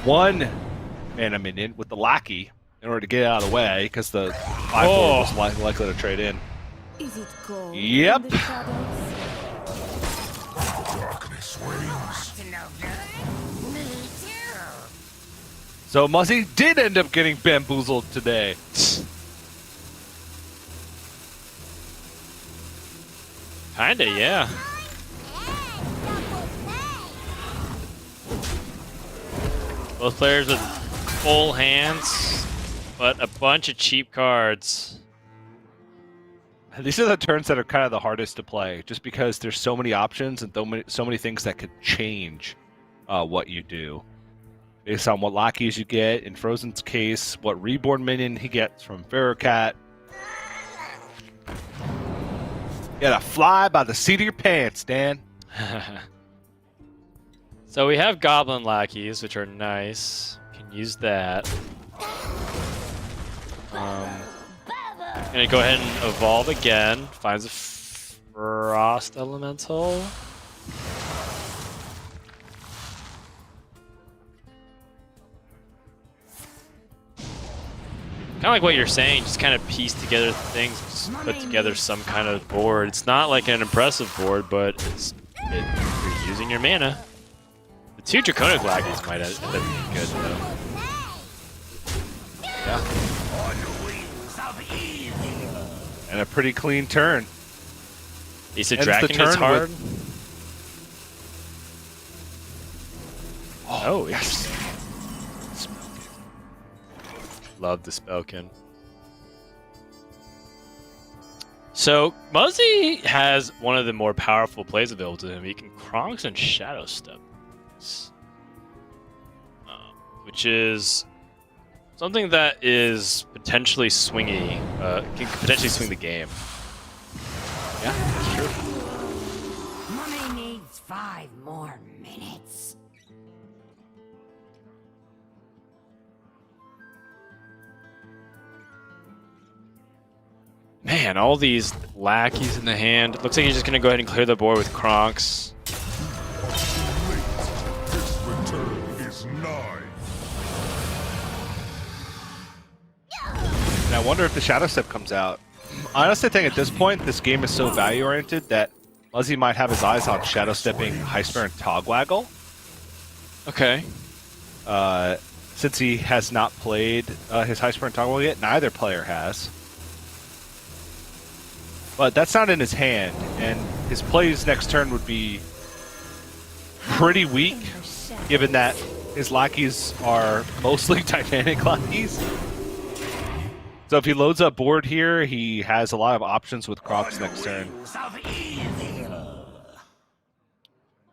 1-mana minion with the Lackey in order to get it out of the way because the 5/4 was likely to trade in. Is it cold Yep. in the shadows? Darkness reigns. So Muzzy did end up getting bamboozled today. Kinda, yeah. Both players with full hands, but a bunch of cheap cards. These are the turns that are kind of the hardest to play, just because there's so many options and so many things that could change what you do. Based on what lackeys you get, in Fr0zen's case, what reborn minion he gets from Ferrocat. You gotta fly by the seat of your pants, Dan. So we have Goblin Lackeys, which are nice. Can use that. Gonna go ahead and evolve again. Finds a Frost Elemental. Kind of like what you're saying, just kind of piece together things, just put together some kind of board. It's not like an impressive board, but you're using your mana. The 2 Draconic Lackeys might end up being good, though. Yeah. And a pretty clean turn. He said Ends the Draken is turn hard. Oh, Oh, yes. Love the Spellkin. So Muzzy has one of the more powerful plays available to him. He can Kronks and Shadow Step, which is something that is potentially swingy. Can potentially swing the game. Yeah, that's true. Mummy needs 5 more minutes. Man, all these lackeys in the hand. Looks like he's just gonna go ahead and clear the board with Kronks. His return is nigh. And I wonder if the Shadow Step comes out. I honestly think at this point, this game is so value-oriented that Muzzy might have his eyes on Shadow Stepping Heisper and Togwaggle. Okay. Since he has not played his Heisper and Togwaggle yet, neither player has. But that's not in his hand, and his plays next turn would be pretty weak, given that his lackeys are mostly dynamic lackeys. So if he loads up board here, he has a lot of options with Kronks next turn.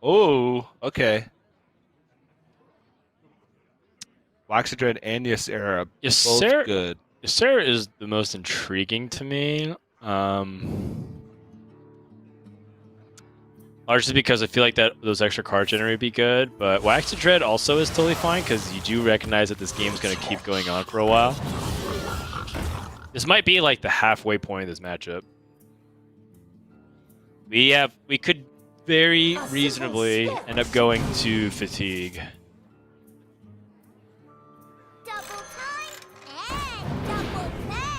Oh, okay. Waxadread and Ysera, both good. Ysera is the most intriguing to me. Largely because I feel like that those extra cards generate would be good, but Waxadread also is totally fine because you do recognize that this game is going to keep going on for a while. This might be like the halfway point of this matchup. We could very reasonably end up going to fatigue. Double time and double pay.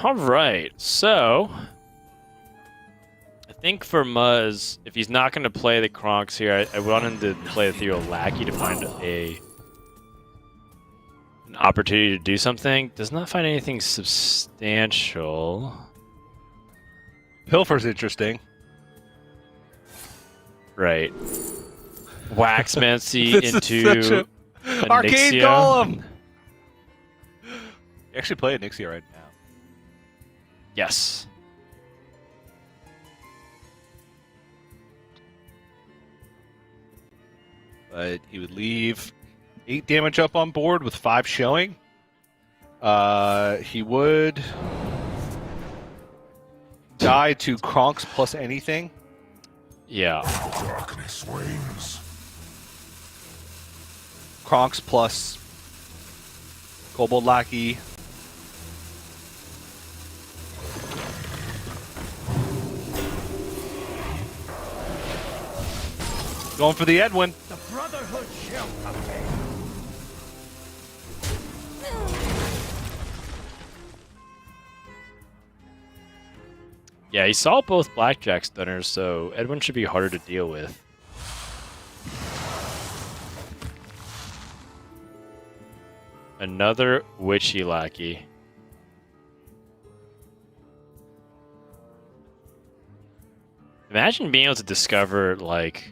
All right, so I think for Muzz, if he's not going to play the Kronks here, I want him to play the Ethereal Lackey to find an opportunity to do something. Does not find anything substantial. Pilfer's interesting. Right. Waxmancy This is into such Arcade Nyxia. Golem! You actually play Nyxia right now. Yes. But he would leave 8 damage up on board with 5 showing. He would die to Kronks plus anything. Yeah. Darkness reigns. Kronks plus Kobold Lackey. Going for the Edwin. The Brotherhood shall prevail. Yeah, he saw both Blackjack Stunners, so Edwin should be harder to deal with. Another Witchy Lackey. Imagine being able to discover, like,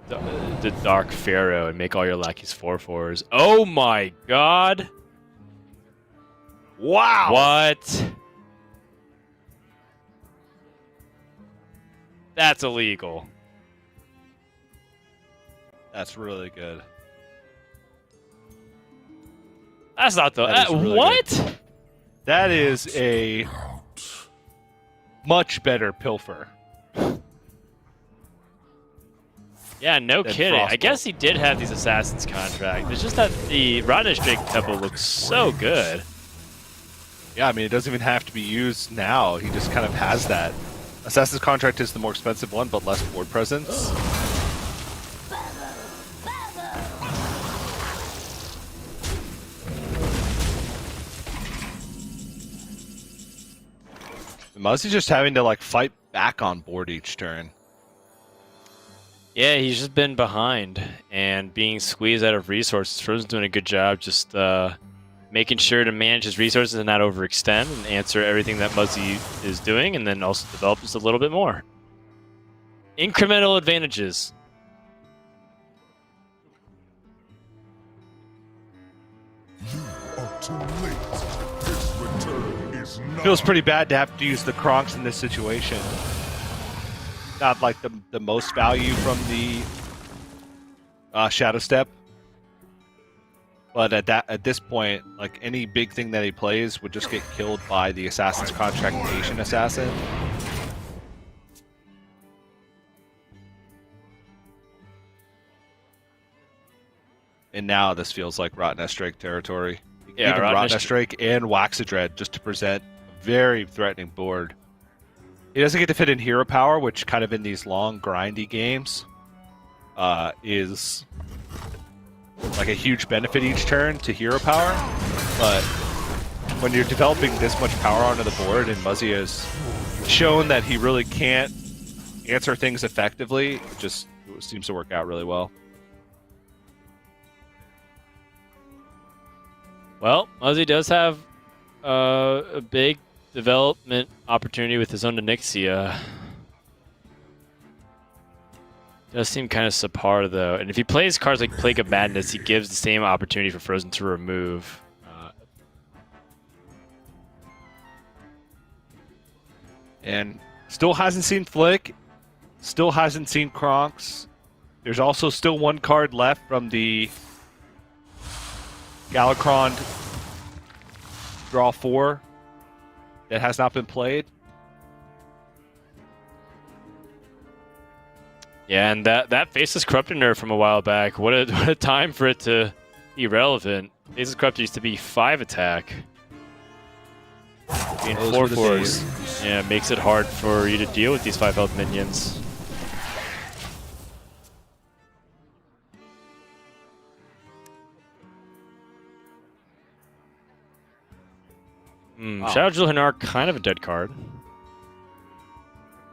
the Dark Pharaoh and make all your lackeys 4/4s. Oh my god! Wow! What? That's illegal. That's really good. That's not the... That is really what? good. That is a much better Pilfer. Yeah, no Than kidding. I Frostbolt. guess he did have these Assassin's contract. It's just that the Rottenish Drake temple looks so good. Yeah, I mean, it doesn't even have to be used now. He just kind of has that. Assassin's Contract is the more expensive one, but less board presence. Muzzy's just having to, like, fight back on board each turn. Yeah, he's just been behind and being squeezed out of resources. Fr0zen's doing a good job just making sure to manage his resources and not overextend and answer everything that Muzzy is doing, and then also develop just a little bit more. incremental advantages. You are too late. His return is nigh. Feels pretty bad to have to use the Kronks in this situation. Not like the most value from the Shadow Step, but at this point, like any big thing that he plays would just get killed by the Assassin's Contract Nation assassin. And now this feels like Rottnest Drake territory. Yeah, even Rottnest Rottnest Drake and Waxadread just to present a very threatening board. He doesn't get to fit in hero power, which kind of in these long, grindy games is like a huge benefit each turn to hero power. But when you're developing this much power onto the board, and Muzzy has shown that he really can't answer things effectively, it just seems to work out really well. Well, Muzzy does have a big development opportunity with his own Onyxia. Does seem kind of subpar though, and if he plays cards like Plague of Madness, he gives the same opportunity for Fr0zen to remove. And still hasn't seen Flick, still hasn't seen Kronks. There's also still one card left from the Galakron Draw 4 that has not been played. Yeah, and that Faceless Corrupted nerf from a while back. What a time for it to be relevant. Faceless Corrupted used to be 5 attack. Being Those 4 were the force. days. Yeah, it makes it hard for you to deal with these 5 health minions. Wow. Shadow Jewel Hanar, kind of a dead card.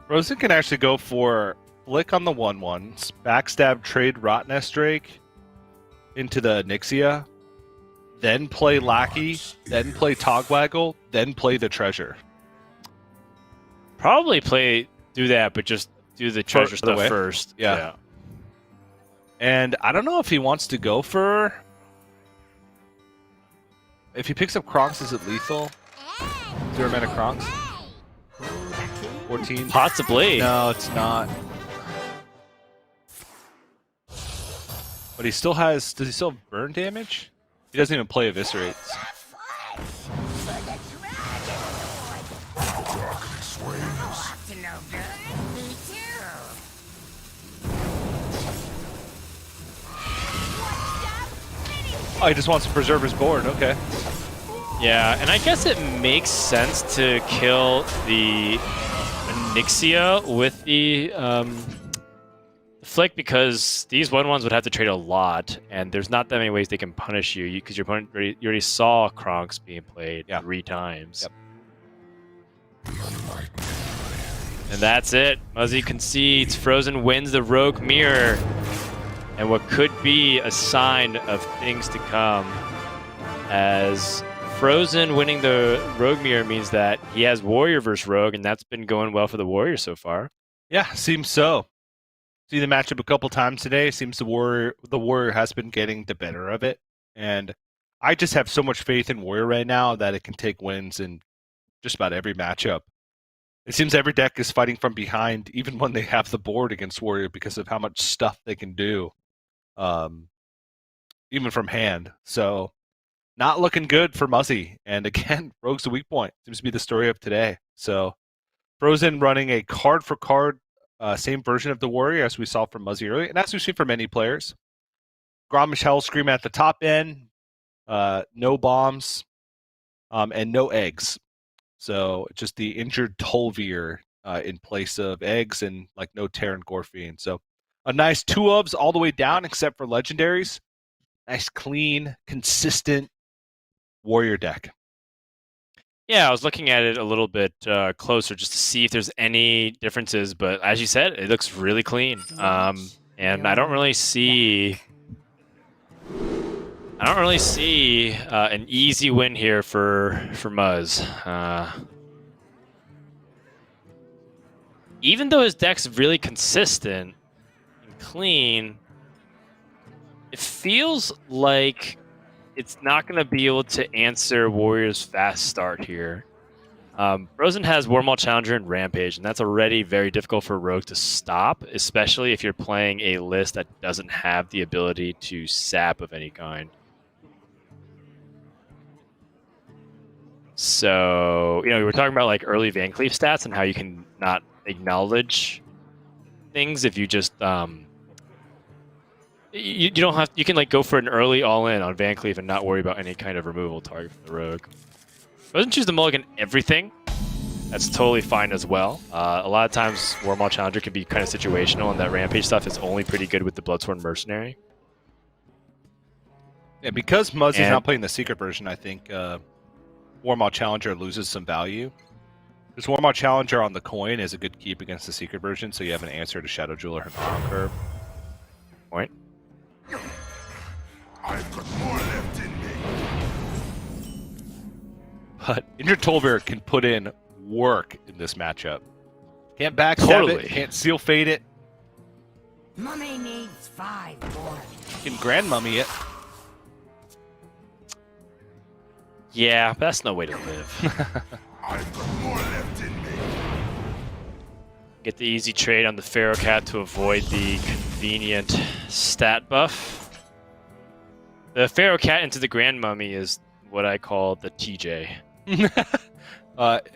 Fr0zen can actually go for Flick on the 1/1s, backstab trade Rottnest Drake into the Nixia, then play Lackey, then play Togwaggle, then play the Treasure. Probably do that, but just do the treasure the stuff way? first. Yeah. And I don't know if he wants to go for... If he picks up Kronks, is it lethal? 0 mana Kronks? 14? Possibly. No, it's not. But he still has... Does he still have burn damage? He doesn't even play Eviscerates. Darkness wanes. Oh, he just wants to preserve his board. Okay. Yeah, and I guess it makes sense to kill the Nixia with the Flick because these 1/1s would have to trade a lot, and there's not that many ways they can punish you because your opponent you already saw Kronks being played 3 times. Yep. And that's it. Muzzy concedes. Fr0zen wins the Rogue Mirror. And what could be a sign of things to come, as Fr0zen winning the Rogue Mirror means that he has Warrior versus Rogue, and that's been going well for the Warrior so far. Yeah, seems so. See the matchup a couple times today. Seems the Warrior has been getting the better of it. And I just have so much faith in Warrior right now that it can take wins in just about every matchup. It seems every deck is fighting from behind, even when they have the board against Warrior, because of how much stuff they can do. Even from hand. So not looking good for Muzzy. And again, Rogue's the weak point. Seems to be the story of today. So Fr0zen running a card for card, same version of the Warrior as we saw from Muzzy earlier, and as we've seen from many players. Grommash Hellscream at the top end, no bombs, and no eggs. So just the injured Tolvir in place of eggs, and like no Terran Gorfiend. So a nice 2-ofs all the way down except for legendaries. Nice, clean, consistent Warrior deck. Yeah, I was looking at it a little bit closer just to see if there's any differences, but as you said, it looks really clean. And I don't really see an easy win here for Muzz. even though his deck's really consistent and clean, it feels like it's not going to be able to answer Warrior's fast start here. Fr0zen has Warmaul Challenger and Rampage, and that's already very difficult for Rogue to stop, especially if you're playing a list that doesn't have the ability to sap of any kind. So, we were talking about like early Van Cleef stats and how you can not acknowledge things if you just you don't have, you can like go for an early all-in on Van Cleef and not worry about any kind of removal target from the Rogue. Doesn't choose to mulligan everything. That's totally fine as well. A lot of times Warmaul Challenger can be kind of situational, and that Rampage stuff is only pretty good with the Bloodsworn Mercenary. Yeah, because Muzzy's not playing the secret version, I think Warmaul Challenger loses some value. Because Warmaul Challenger on the coin is a good keep against the secret version, so you have an answer to Shadow Jewel or Hanaano Curve. Point. I've got more left in me. But Indra Tolver can put in work in this matchup. Can't backstab Totally. it, can't seal fade it. Mummy needs 5 more. Can Grand Mummy it. Yeah, but that's no way to live. I've got more left in me. Get the easy trade on the Pharaoh Cat to avoid the convenient stat buff. The Pharaoh Cat into the Grand Mummy is what I call the TJ.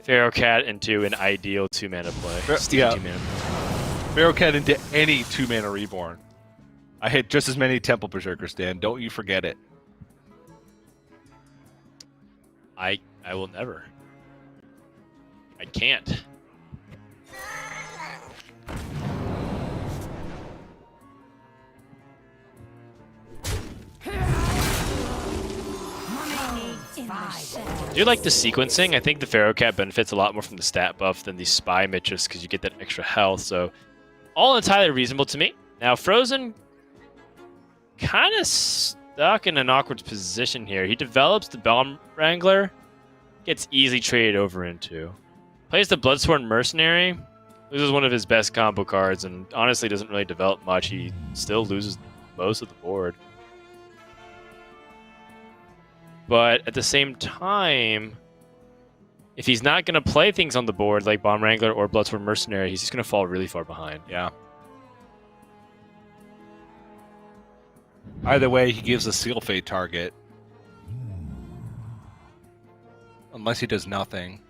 Pharaoh Cat into an ideal 2-mana play. Yeah. 2-mana play. Pharaoh Cat into any 2-mana Reborn. I hit just as many Temple Berserkers, Dan. Don't you forget it. I will never. I can't. I do like the sequencing. I think the Pharaoh Cat benefits a lot more from the stat buff than the Spy Mistress because you get that extra health. So, all entirely reasonable to me. Now, Fr0zen kind of stuck in an awkward position here. He develops the Bomb Wrangler, gets easily traded over into. Plays the Bloodsworn Mercenary, loses one of his best combo cards, and honestly doesn't really develop much. He still loses most of the board. But at the same time, if he's not going to play things on the board like Bomb Wrangler or Bloodsworn Mercenary, he's just going to fall really far behind. Yeah. Either way, he gives a Seal Fate target. Unless he does nothing.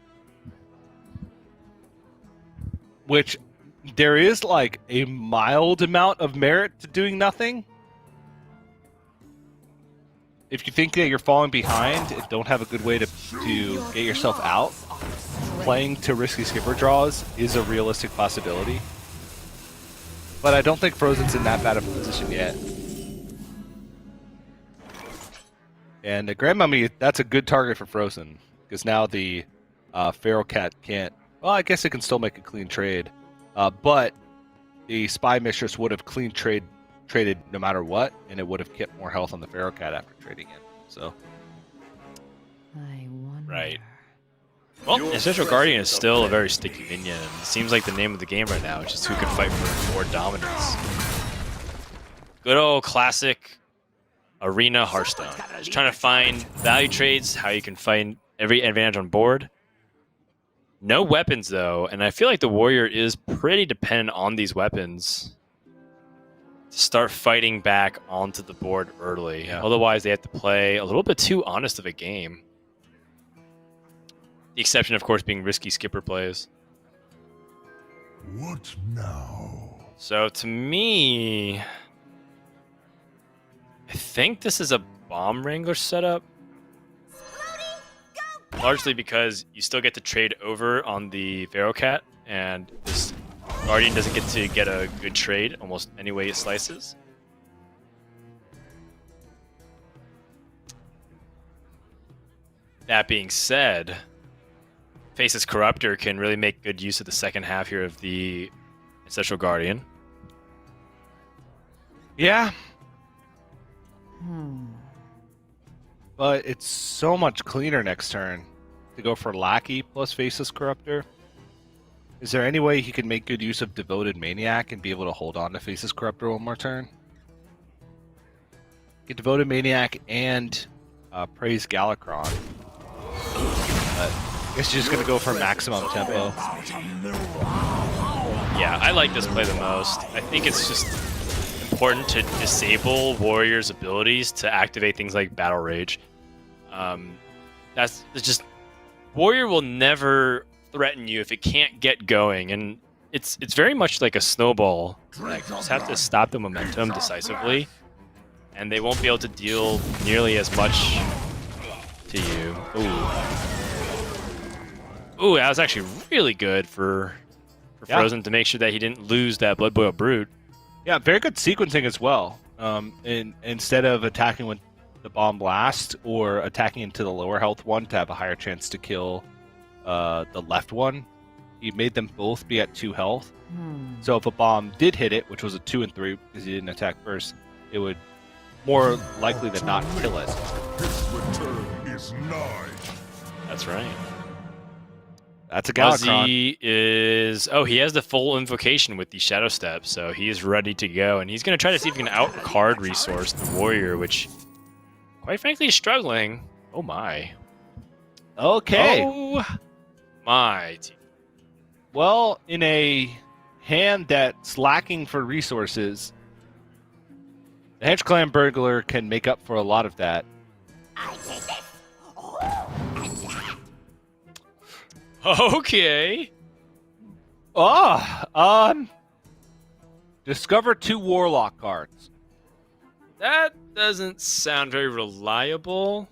Which, there is like a mild amount of merit to doing nothing. If you think that you're falling behind and don't have a good way to get yourself out, playing to risky skipper draws is a realistic possibility. But I don't think Fr0zen's in that bad of a position yet. And the Grand Mummy, that's a good target for Fr0zen, because now the Pharaoh Cat can't... Well, I guess it can still make a clean trade. But the Spy Mistress would have traded no matter what, and it would have kept more health on the Pharaoh Cat after trading it. So, I wonder. Right. Well, Ancestral Guardian is still a very sticky minion. It seems like the name of the game right now, which is who can fight for more dominance. Good old classic arena Hearthstone. Just trying to find value trades, how you can find every advantage on board. No weapons, though, and I feel like the Warrior is pretty dependent on these weapons to start fighting back onto the board early. Yeah. Otherwise, they have to play a little bit too honest of a game. The exception, of course, being risky skipper plays. What now? So, to me, I think this is a Bomb Wrangler setup. Largely because you still get to trade over on the Pharaoh Cat, and this Guardian doesn't get to get a good trade almost any way it slices. That being said, Face's Corruptor can really make good use of the second half here of the Ancestral Guardian. yeah. But it's so much cleaner next turn to go for Lackey plus Faceless Corruptor. Is there any way he could make good use of Devoted Maniac and be able to hold on to Faceless Corruptor one more turn? Get Devoted Maniac and Praise Galakron. But I guess you're just going to go for maximum tempo. Yeah, I like this play the most. I think it's just important to disable Warrior's abilities to activate things like Battle Rage. It's just Warrior will never threaten you if it can't get going, and it's very much like a snowball. Like, you just have to stop the momentum decisively, and they won't be able to deal nearly as much to you. Ooh, that was actually really good for Fr0zen to make sure that he didn't lose that Blood Boil Brute. Yeah, very good sequencing as well. Instead of attacking with the Bomb Blast or attacking into the lower health one to have a higher chance to kill the left one, he made them both be at 2 health. So if a bomb did hit it, which was a 2 and 3 because he didn't attack first, it would more likely than not kill it. His return is nigh. That's right. That's a Galakron. Muzzy is... Oh, he has the full invocation with the Shadow Step, so he's ready to go. And he's going to try to see if he can out-card resource the Warrior, which, quite frankly, is struggling. Oh, my. Okay. Oh, my. Well, in a hand that's lacking for resources, the Hench Clan Burglar can make up for a lot of that. Okay. Discover 2 Warlock cards. That doesn't sound very reliable.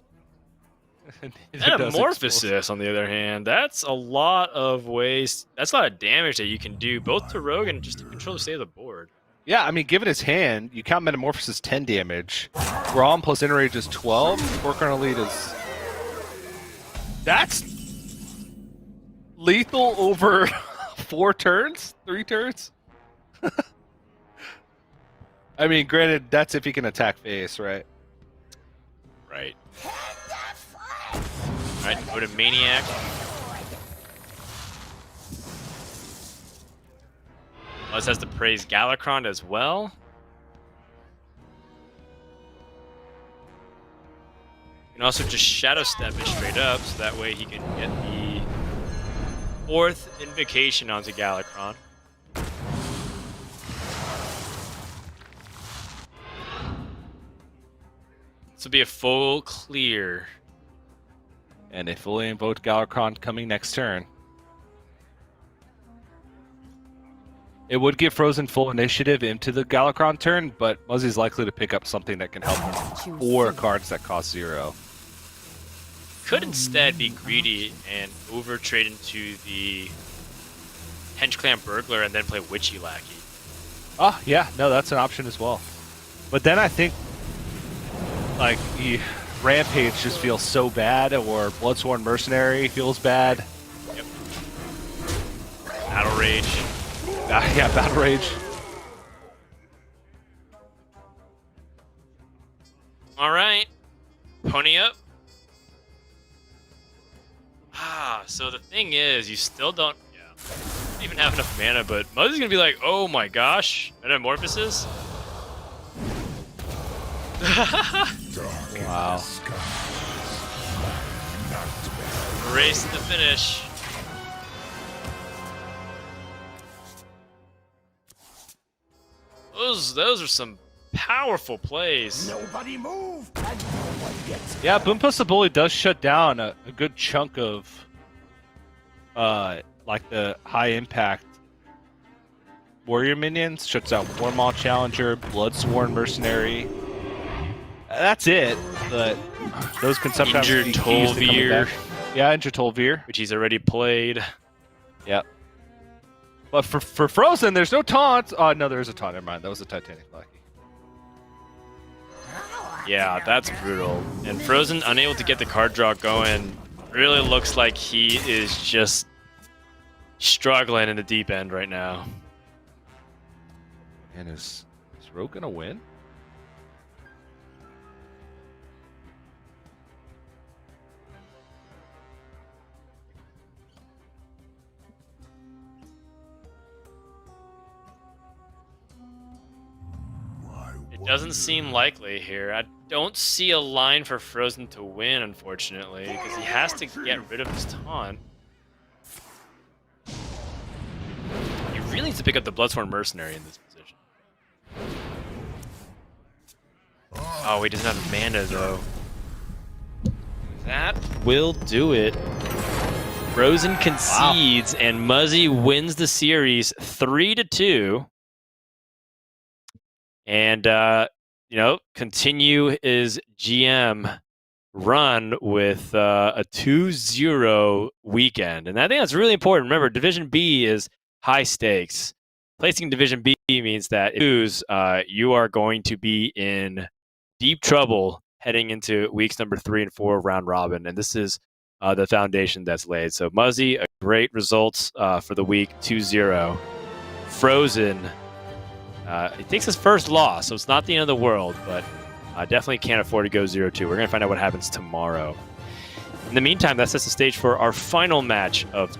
Neither does Metamorphosis, on the other hand, that's a lot of ways. That's a lot of damage that you can do, both to Rogue and just to control the state of the board. Yeah, I mean, given his hand, you count Metamorphosis 10 damage. Braum plus Enrage is 12. Work on Elite is... That's lethal over 4 turns? 3 turns? I mean, granted, that's if he can attack face, right? Right. Alright, go to Maniac. Plus has to praise Galakron as well. You can also just Shadow Step it straight up, so that way he can get the 4th Invocation onto Galakron. This will be a full clear. And a fully invoked Galakron coming next turn. It would give Fr0zen full initiative into the Galakron turn, but Muzzy's likely to pick up something that can help him. 4 cards that cost 0. Could instead be greedy and overtrade into the Hench Clan Burglar and then play Witchy Lackey. Oh, yeah, no, that's an option as well. But then I think, like, the Rampage just feels so bad, or Bloodsworn Mercenary feels bad. Yep. Battle Rage. Yeah, Battle Rage. Alright. Pony up. So the thing is, you still don't even have enough mana, but Muzzy's gonna be like, oh my gosh, Metamorphosis? Wow. Race to the finish. Those are some powerful plays. Nobody move, and no one gets. Yeah, Boompuss the Bully does shut down a good chunk of, like the high impact warrior minions. Shuts out Warmaw Challenger, Bloodsworn Mercenary. That's it, but those can sometimes Injured be keys to coming Tol'vir. back. Yeah, Injured Tol'vir. Which he's already played. Yep. But for Fr0zen, there's no taunt. Oh, no, there is a taunt. Never mind. That was a Titanic Lackey. Yeah, that's brutal. And Fr0zen unable to get the card draw going. Really looks like he is just struggling in the deep end right now. And is Rogue gonna win? Doesn't seem likely here. I don't see a line for Fr0zen to win, unfortunately, because he has to get rid of his taunt. He really needs to pick up the Bloodsworn Mercenary in this position. Oh, he doesn't have mana, though. That will do it. Fr0zen concedes, and Muzzy wins the series 3-2. And, you know, continue his GM run with a 2-0 weekend. And I think that's really important. Remember, Division B is high stakes. Placing Division B means that if you lose, you are going to be in deep trouble heading into weeks number 3 and 4 of round robin. And this is the foundation that's laid. So Muzzy, a great results for the week, 2-0. Fr0zen, he takes his first loss, so it's not the end of the world, but definitely can't afford to go 0-2. We're going to find out what happens tomorrow. In the meantime, that sets the stage for our final match of